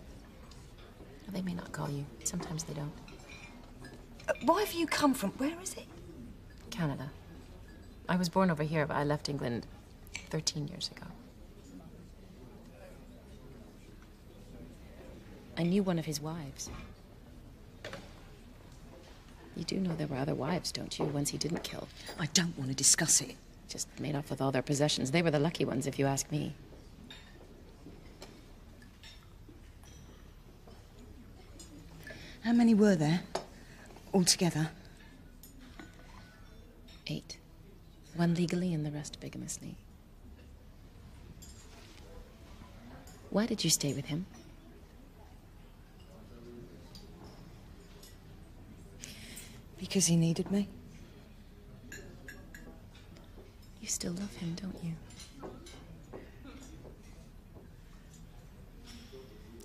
They may not call you. Sometimes they don't. Why have you come from? Where is it? Canada. I was born over here, but I left England 13 years ago. I knew one of his wives. You do know there were other wives, don't you? Ones he didn't kill. I don't want to discuss it. Just made off with all their possessions. They were the lucky ones, if you ask me. How many were there altogether? 8. 1 legally and the rest bigamously. Why did you stay with him? Because he needed me. You still love him, don't you?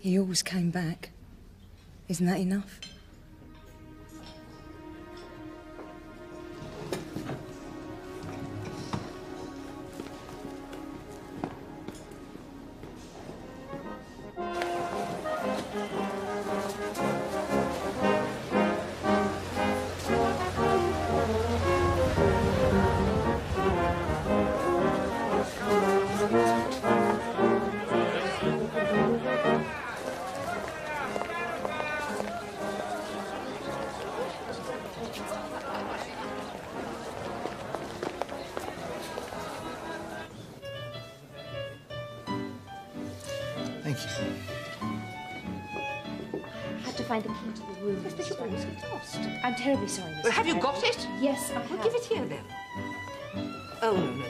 He always came back. Isn't that enough? Thank you. Had to find the key to the room. Yes, but your brains get lost. I'm terribly sorry, Mrs. Well, have you Faraday. got it? Yes, I Well, have. give it here, then. Oh, no.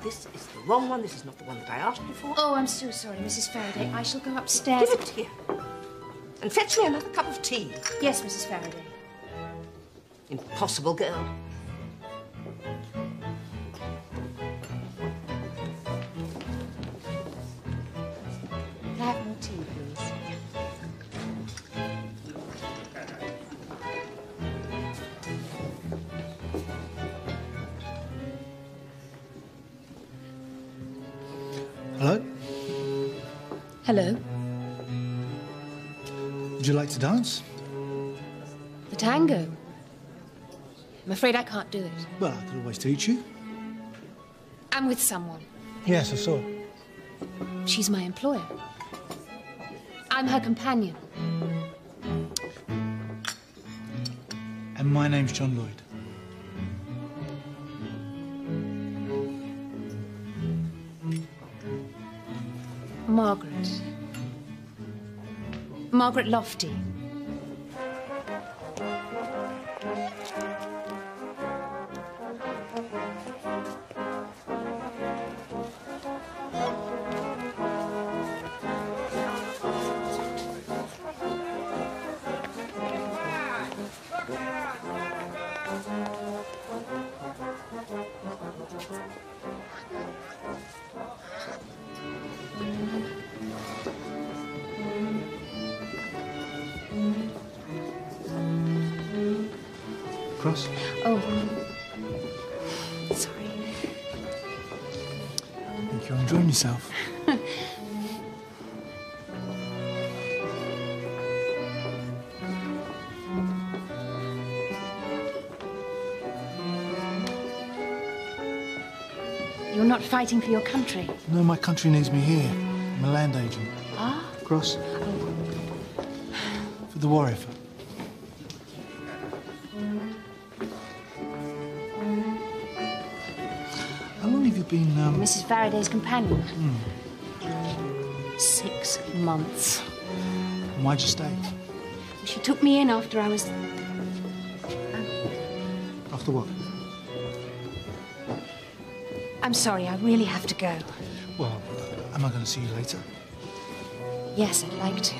This is the wrong one. This is not the one that I asked you for. Oh, I'm so sorry, Mrs. Faraday. I shall go upstairs. Give it here. And fetch me another cup of tea. Yes, Mrs. Faraday. Impossible girl. Can I have more tea, please? Hello? Hello. Would you like to dance? The tango. I'm afraid I can't do it. Well, I could always teach you. I'm with someone. Yes, I saw. She's my employer. I'm her companion. And my name's John Lloyd. Margaret. Margaret Lofty. Cross? Oh, sorry. I think you're enjoying yourself. You're not fighting for your country. No, my country needs me here. I'm a land agent. Ah? Cross? For the war effort. How long have you been, Mrs. Faraday's companion. 6 months. And why'd you stay? She took me in after I was... After what? I'm sorry, I really have to go. Well, am I going to see you later? Yes, I'd like to.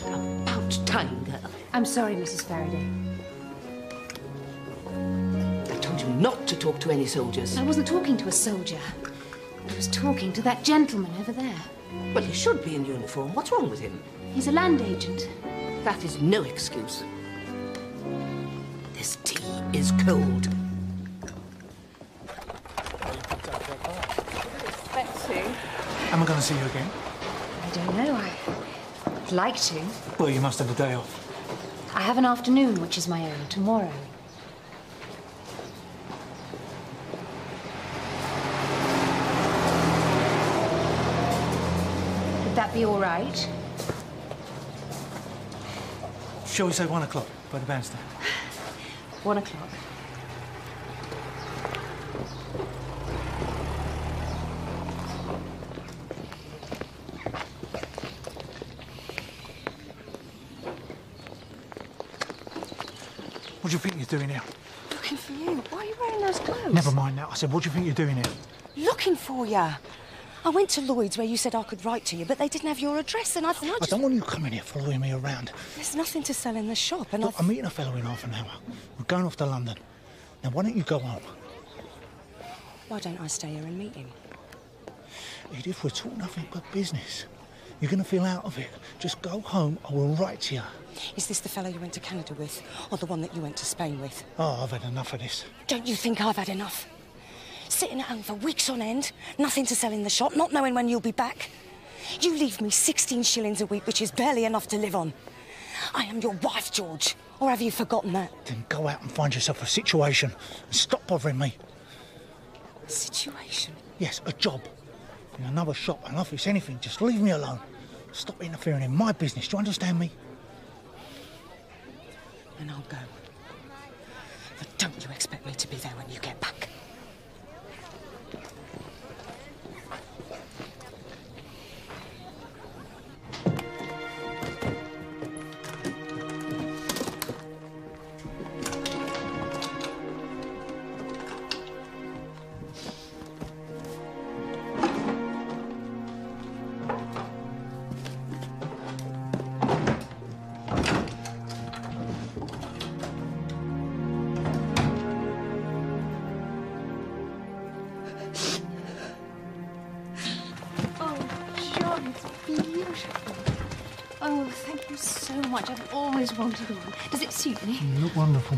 About time, girl. I'm sorry, Mrs. Faraday. I told you not to talk to any soldiers. I wasn't talking to a soldier. I was talking to that gentleman over there. Well, he should be in uniform. What's wrong with him? He's a land agent. That is no excuse. This tea is cold. Betsy. Am I going to see you again? I don't know. I'd like to. Well, you must have a day off. I have an afternoon, which is my own, tomorrow. Would that be all right? Shall we say 1 o'clock by the bandstand? 1 o'clock. What do you think you're doing here? Looking for you. Why are you wearing those clothes? Never mind that. I said, what do you think you're doing here? Looking for you. I went to Lloyd's where you said I could write to you, but they didn't have your address, and I thought I don't want you coming here following me around. There's nothing to sell in the shop, and Look, I'm meeting a fellow in half an hour. We're going off to London. Now, why don't you go home? Why don't I stay here and meet him? Edith, we're talking nothing but business. You're going to feel out of it. Just go home. I will write to you. Is this the fellow you went to Canada with, or the one that you went to Spain with? Oh, I've had enough of this. Don't you think I've had enough? Sitting at home for weeks on end, nothing to sell in the shop, not knowing when you'll be back. You leave me 16 shillings a week, which is barely enough to live on. I am your wife, George. Or have you forgotten that? Then go out and find yourself a situation and stop bothering me. A situation? Yes, a job. In another shop, an office, anything. Just leave me alone. Stop interfering in my business. Do you understand me? And I'll go. But don't you expect me to be there when you get back. you so much. I've always wanted one. Does it suit me? You look wonderful.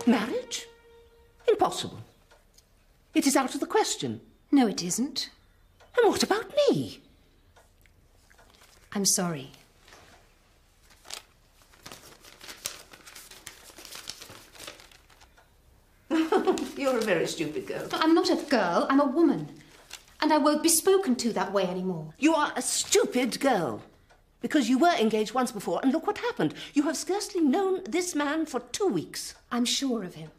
Marriage? Impossible. It is out of the question. No, it isn't. And what about me? I'm sorry. You're a very stupid girl. No, I'm not a girl. I'm a woman. And I won't be spoken to that way anymore. You are a stupid girl. Because you were engaged once before, and look what happened. You have scarcely known this man for 2 weeks. I'm sure of him.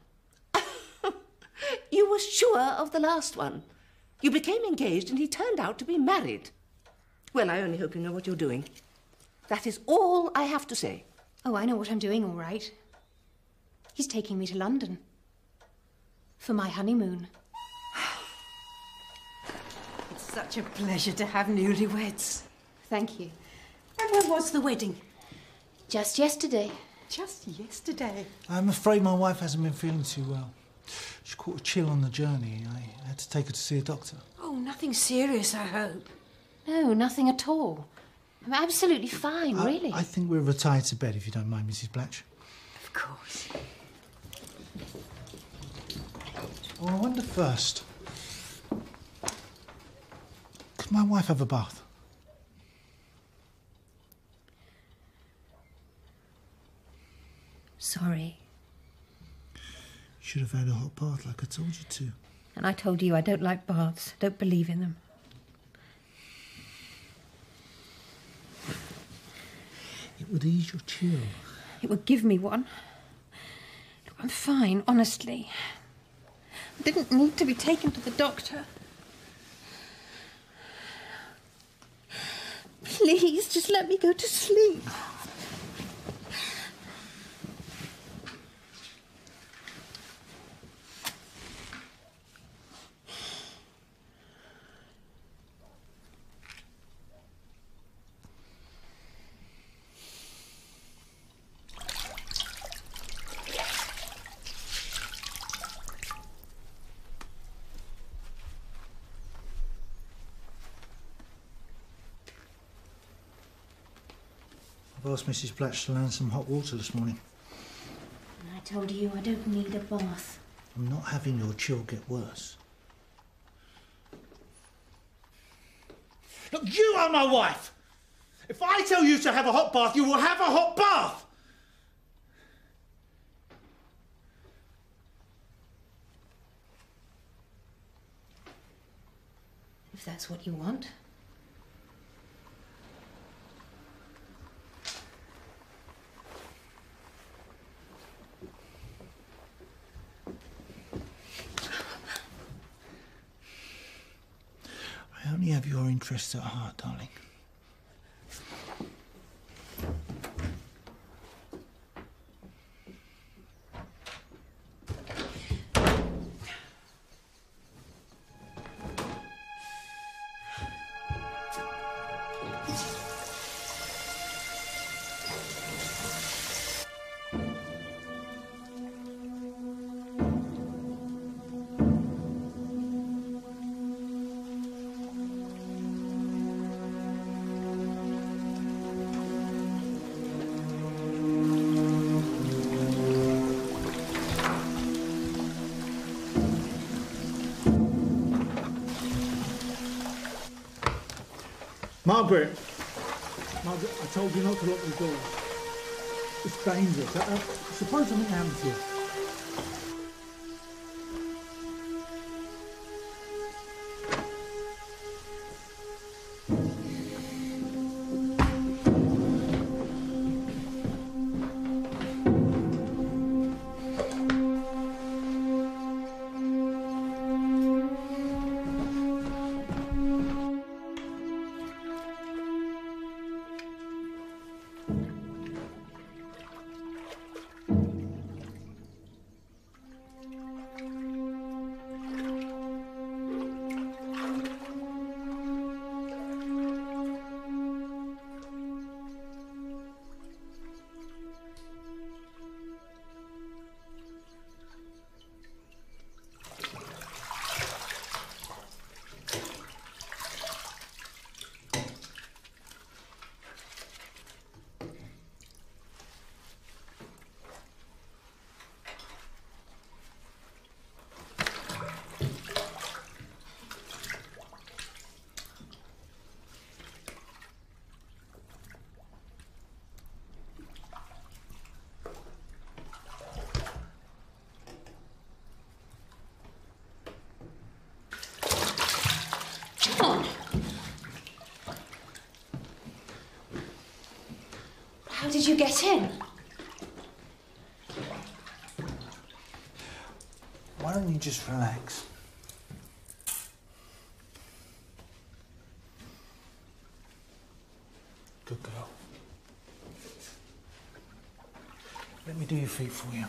You were sure of the last one. You became engaged, and he turned out to be married. Well, I only hope you know what you're doing. That is all I have to say. Oh, I know what I'm doing, all right. He's taking me to London. For my honeymoon. It's such a pleasure to have newlyweds. Thank you. And when was the wedding? Just yesterday. Just yesterday. I'm afraid my wife hasn't been feeling too well. She caught a chill on the journey. I had to take her to see a doctor. Oh, nothing serious, I hope. No, nothing at all. I'm absolutely fine, really. I think we'll retire to bed, if you don't mind, Mrs. Blatch. Of course. Oh, I wonder first, could my wife have a bath? Sorry. You should have had a hot bath like I told you to. And I told you I don't like baths. Don't believe in them. It would ease your chill. It would give me one. Look, I'm fine, honestly. I didn't need to be taken to the doctor. Please, just let me go to sleep. I've asked Mrs. Blatch to lend some hot water this morning. I told you I don't need a bath. I'm not having your chill get worse. Look, you are my wife! If I tell you to have a hot bath, you will have a hot bath! If that's what you want. I only have your interests at heart, darling. Margaret! Margaret, I told you not to lock the door. It's dangerous. Suppose something happens here. How did you get in? Why don't you just relax? Good girl. Let me do your feet for you.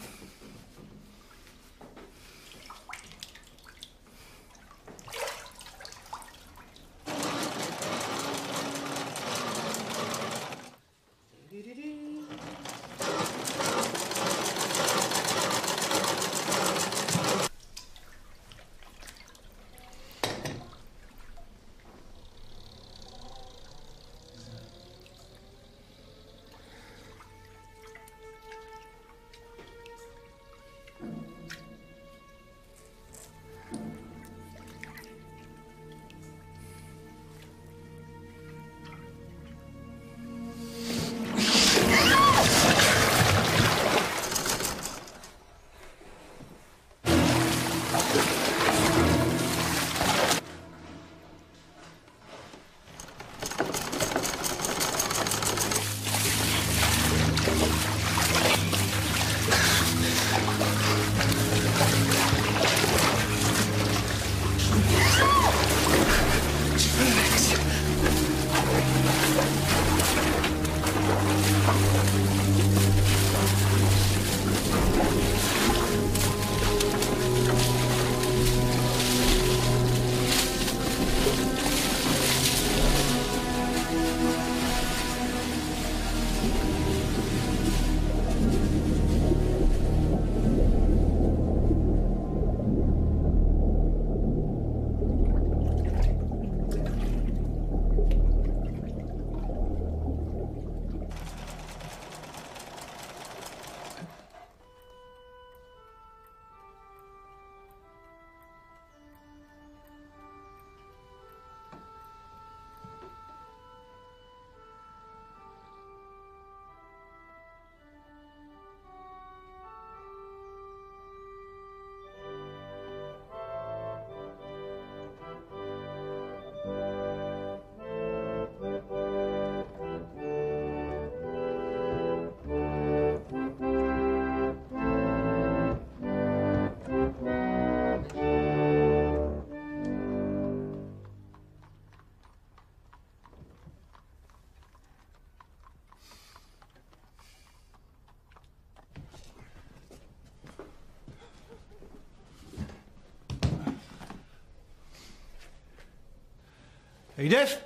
Edith?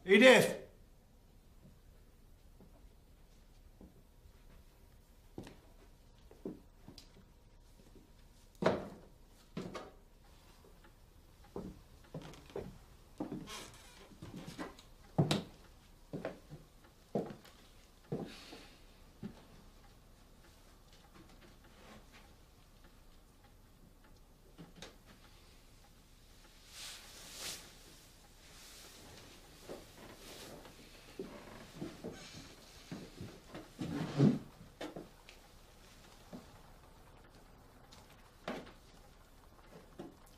Edith?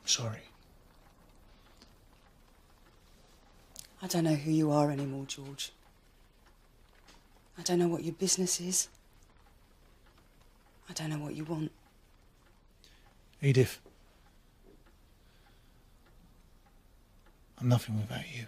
Sorry. I don't know who you are anymore, George. I don't know what your business is. I don't know what you want. Edith. I'm nothing without you.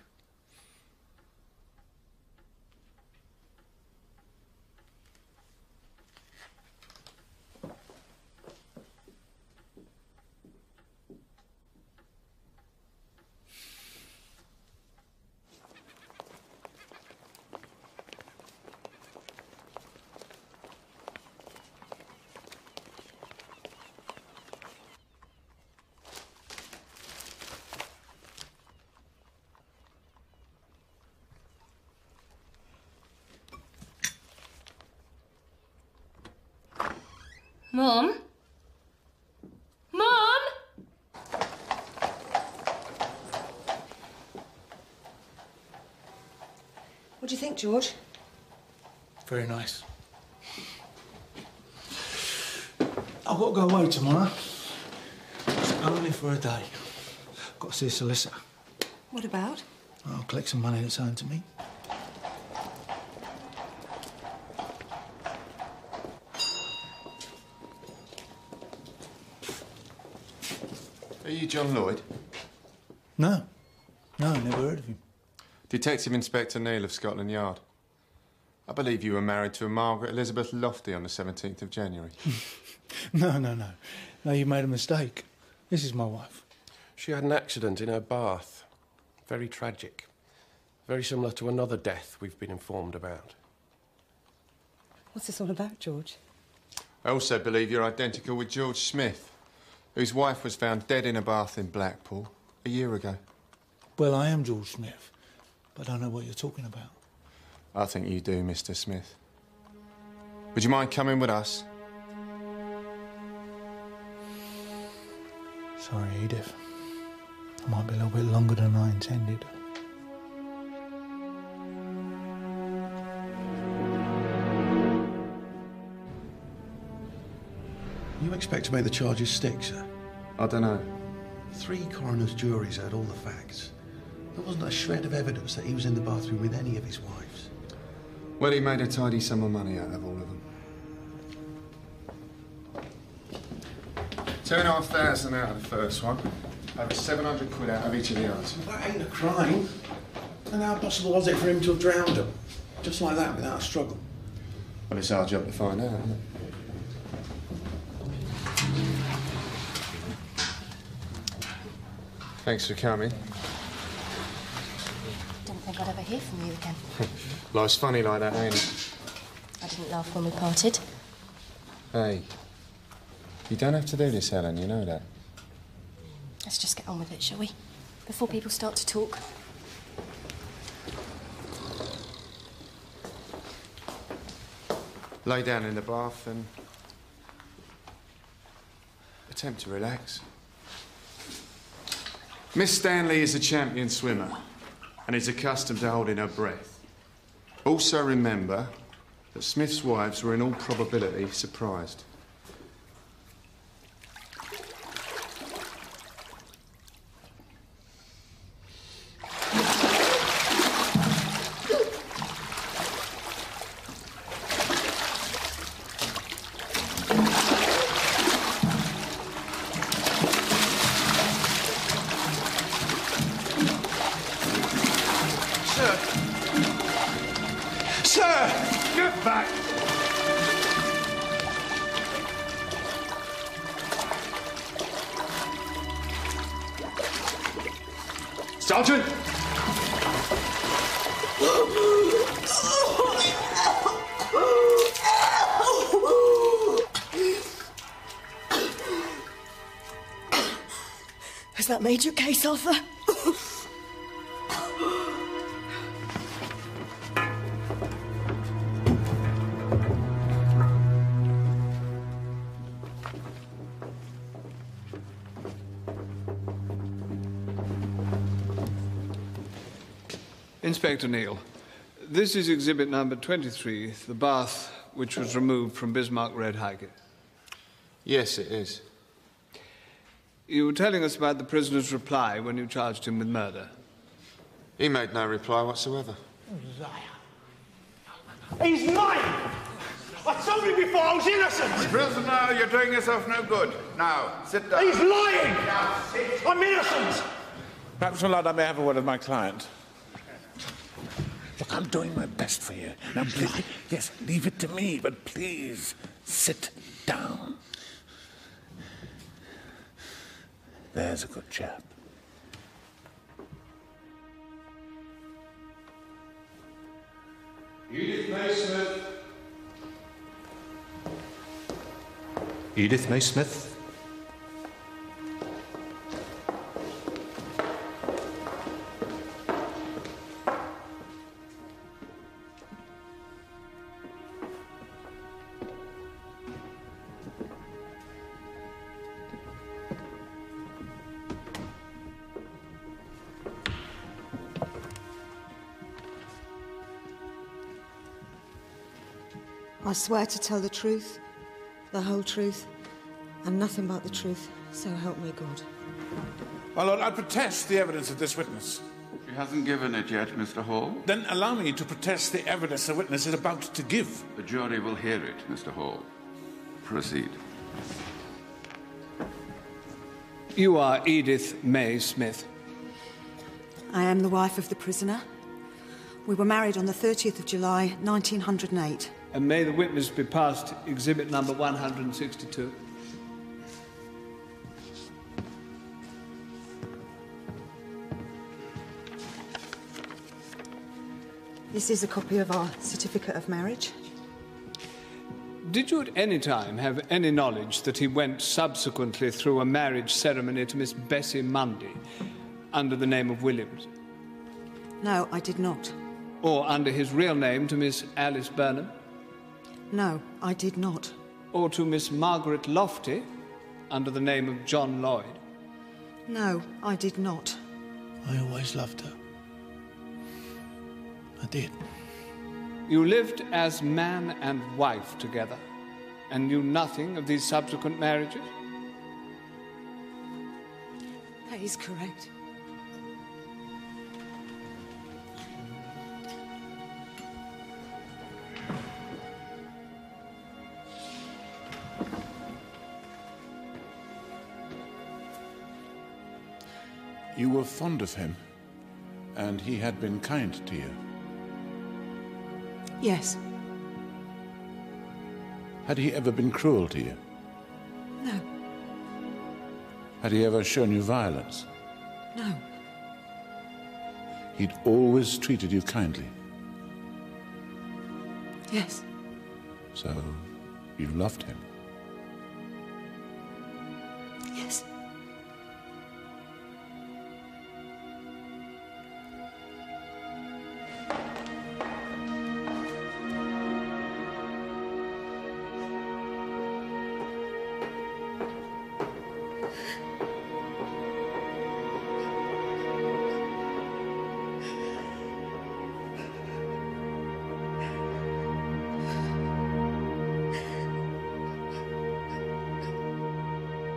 Mum? Mum? What do you think, George? Very nice. I've got to go away tomorrow. It's only for a day. Got to see a solicitor. What about? I'll collect some money that's owed to me. Are you John Lloyd? No. No, never heard of him. Detective Inspector Neil of Scotland Yard. I believe you were married to a Margaret Elizabeth Lofty on the 17th of January. No. No, you made a mistake. This is my wife. She had an accident in her bath. Very tragic. Very similar to another death we've been informed about. What's this all about, George? I also believe you're identical with George Smith, whose wife was found dead in a bath in Blackpool a year ago. Well, I am George Smith, but I don't know what you're talking about. I think you do, Mr. Smith. Would you mind coming with us? Sorry, Edith. I might be a little bit longer than I intended. You expect to make the charges stick, sir? I don't know. 3 coroner's juries heard all the facts. There wasn't a shred of evidence that he was in the bathroom with any of his wives. Well, he made a tidy sum of money out of all of them. 2,500 out of the first one. Over 700 quid out of each of the others. That ain't a crime. And how possible was it for him to have drowned them? Just like that, without a struggle? Well, it's our job to find out, isn't it? Thanks for coming. Didn't think I'd ever hear from you again. Life's funny like that, ain't it? I didn't laugh when we parted. Hey, you don't have to do this, Helen, you know that. Let's just get on with it, shall we? Before people start to talk. Lay down in the bath and attempt to relax. Miss Stanley is a champion swimmer and is accustomed to holding her breath. Also remember that Smith's wives were in all probability surprised. Sergeant! Has that made your case, Arthur? Inspector Neil, this is exhibit number 23, the bath which was removed from Bismarck Road, Highgate. Yes, it is. You were telling us about the prisoner's reply when you charged him with murder. He made no reply whatsoever. He's lying! I told you before I was innocent! Prisoner, you're doing yourself no good. Now, sit down. He's lying! Now, sit. I'm innocent! Perhaps, my lord, I may have a word with my client. Look, I'm doing my best for you. Now, please, yes, leave it to me, but please, sit down. There's a good chap. Edith May Smith. Edith May Smith. I swear to tell the truth, the whole truth, And nothing but the truth, so help me God. My lord, I protest the evidence of this witness. She hasn't given it yet, Mr. Hall. Then allow me to protest the evidence the witness is about to give. The jury will hear it, Mr. Hall. Proceed. You are Edith May Smith. I am the wife of the prisoner. We were married on the 30th of July, 1908. And may the witness be passed exhibit number 162. This is a copy of our certificate of marriage. Did you at any time have any knowledge that he went subsequently through a marriage ceremony to Miss Bessie Mundy under the name of Williams? No, I did not. Or under his real name to Miss Alice Burnham? No, I did not. Or to Miss Margaret Lofty under the name of John Lloyd? No, I did not. I always loved her. I did. You lived as man and wife together and knew nothing of these subsequent marriages? That is correct. You were fond of him, and he had been kind to you. Yes. Had he ever been cruel to you? No. Had he ever shown you violence? No. He'd always treated you kindly. Yes. So, you loved him? Yes.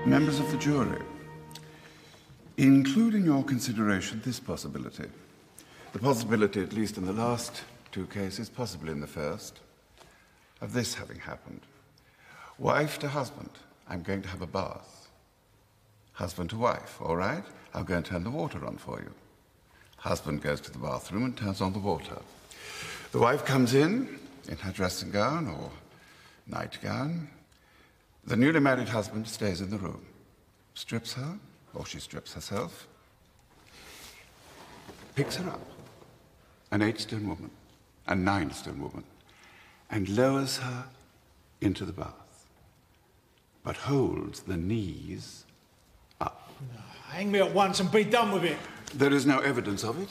Members of the jury, include in your consideration this possibility. The possibility, at least in the last two cases, possibly in the first, of this having happened. Wife to husband, I'm going to have a bath. Husband to wife, all right, I'll go and turn the water on for you. Husband goes to the bathroom and turns on the water. The wife comes in her dressing gown or nightgown. The newly married husband stays in the room, strips her, or she strips herself, picks her up, an 8-stone woman, a 9-stone woman, and lowers her into the bath, but holds the knees up. Hang me at once and be done with it. There is no evidence of it,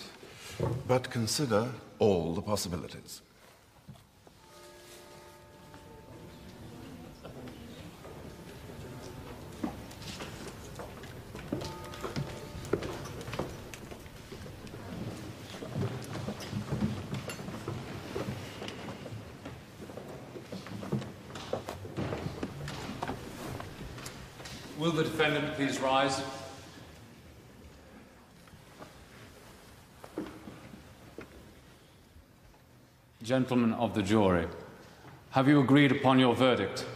but consider all the possibilities. Will the defendant please rise? Gentlemen of the jury, have you agreed upon your verdict?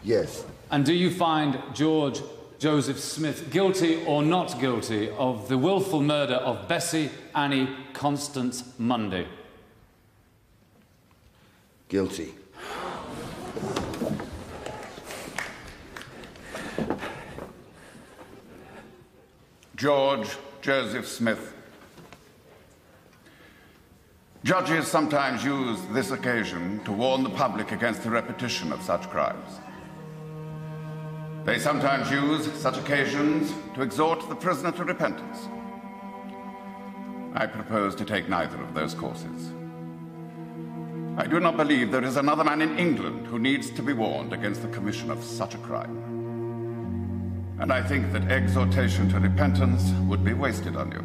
Yes. And do you find George Joseph Smith guilty or not guilty of the willful murder of Bessie Annie Constance Mundy? Guilty. George Joseph Smith. Judges sometimes use this occasion to warn the public against the repetition of such crimes. They sometimes use such occasions to exhort the prisoner to repentance. I propose to take neither of those courses. I do not believe there is another man in England who needs to be warned against the commission of such a crime. And I think that exhortation to repentance would be wasted on you.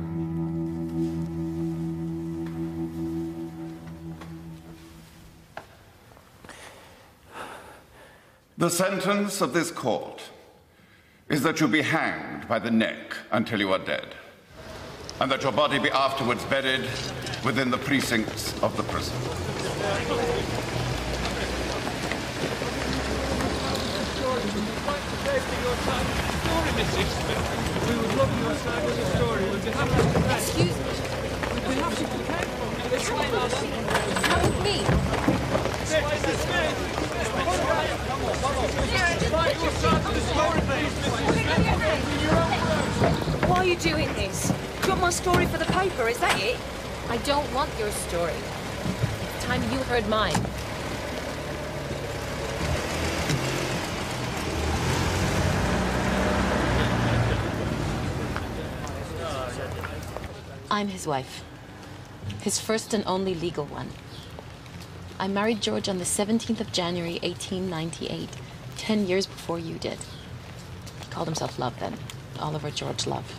The sentence of this court is that you be hanged by the neck until you are dead, and that your body be afterwards buried within the precincts of the prison. Excuse me. Come with me. Why are you doing this? Do you want my story for the paper, is that it? I don't want your story. It's time you heard mine. I'm his wife. His first and only legal one. I married George on the 17th of January, 1898, 10 years before you did. He called himself Love then. Oliver George Love.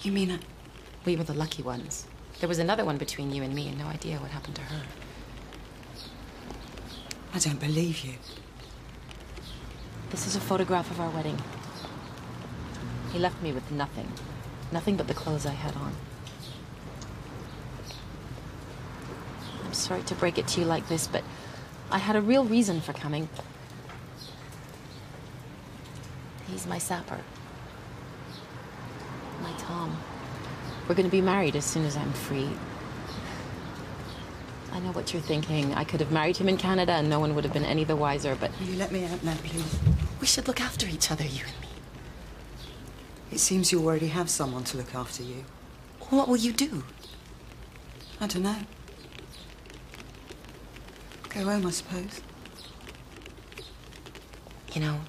You mean it? We were the lucky ones. There was another one between you and me and no idea what happened to her. I don't believe you. This is a photograph of our wedding. He left me with nothing. Nothing but the clothes I had on. I'm sorry to break it to you like this, but I had a real reason for coming. He's my sapper. My Tom. We're going to be married as soon as I'm free. I know what you're thinking. I could have married him in Canada and no one would have been any the wiser, but... Will you let me out now, please? We should look after each other, you and me. It seems you already have someone to look after you. What will you do? I don't know. Go home, I suppose. You know,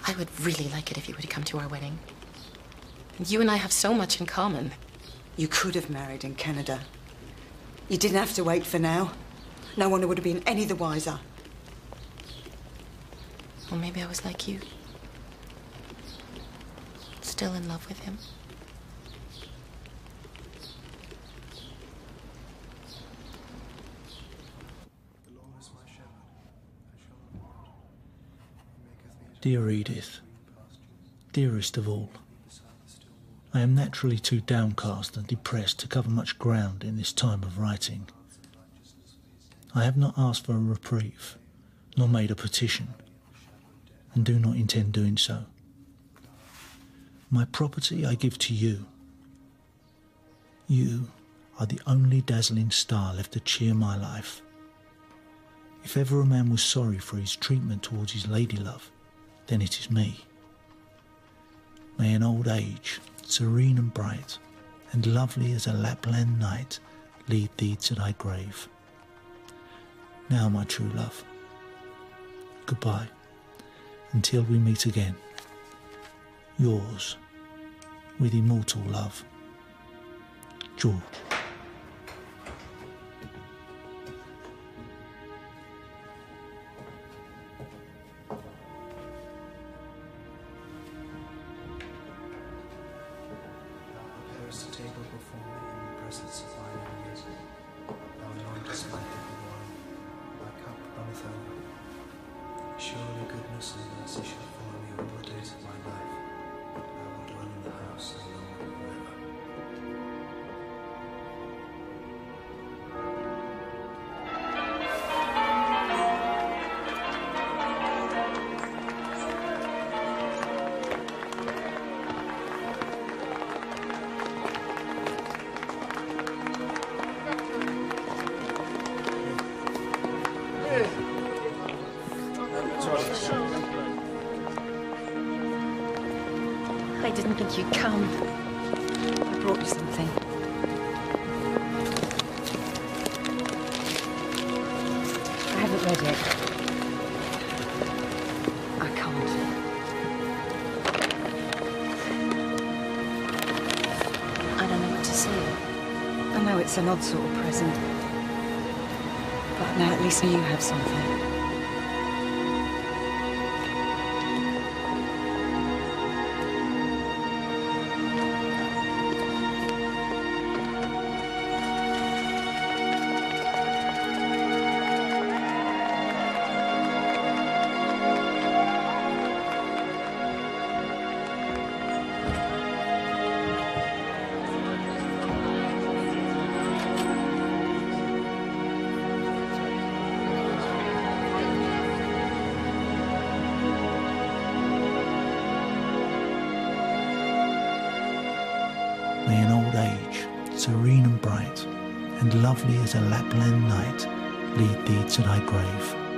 I would really like it if you would come to our wedding. You and I have so much in common. You could have married in Canada. You didn't have to wait for now. No one would have been any the wiser. Well, maybe I was like you. Still in love with him. Dear Edith, dearest of all, I am naturally too downcast and depressed to cover much ground in this time of writing. I have not asked for a reprieve, nor made a petition, and do not intend doing so. My property I give to you. You are the only dazzling star left to cheer my life. If ever a man was sorry for his treatment towards his lady love, then it is me. May an old age, serene and bright, and lovely as a Lapland night, lead thee to thy grave. Now, my true love, goodbye, until we meet again. Yours, with immortal love, George. Surely goodness and mercy shall follow me all the days of my life. I will dwell in the house of the Lord forever. I didn't think you'd come. I brought you something. I haven't read it. I can't. I don't know what to say. I know it's an odd sort of present. But now at least you have something. and lovely as a Lapland night, lead thee to thy grave.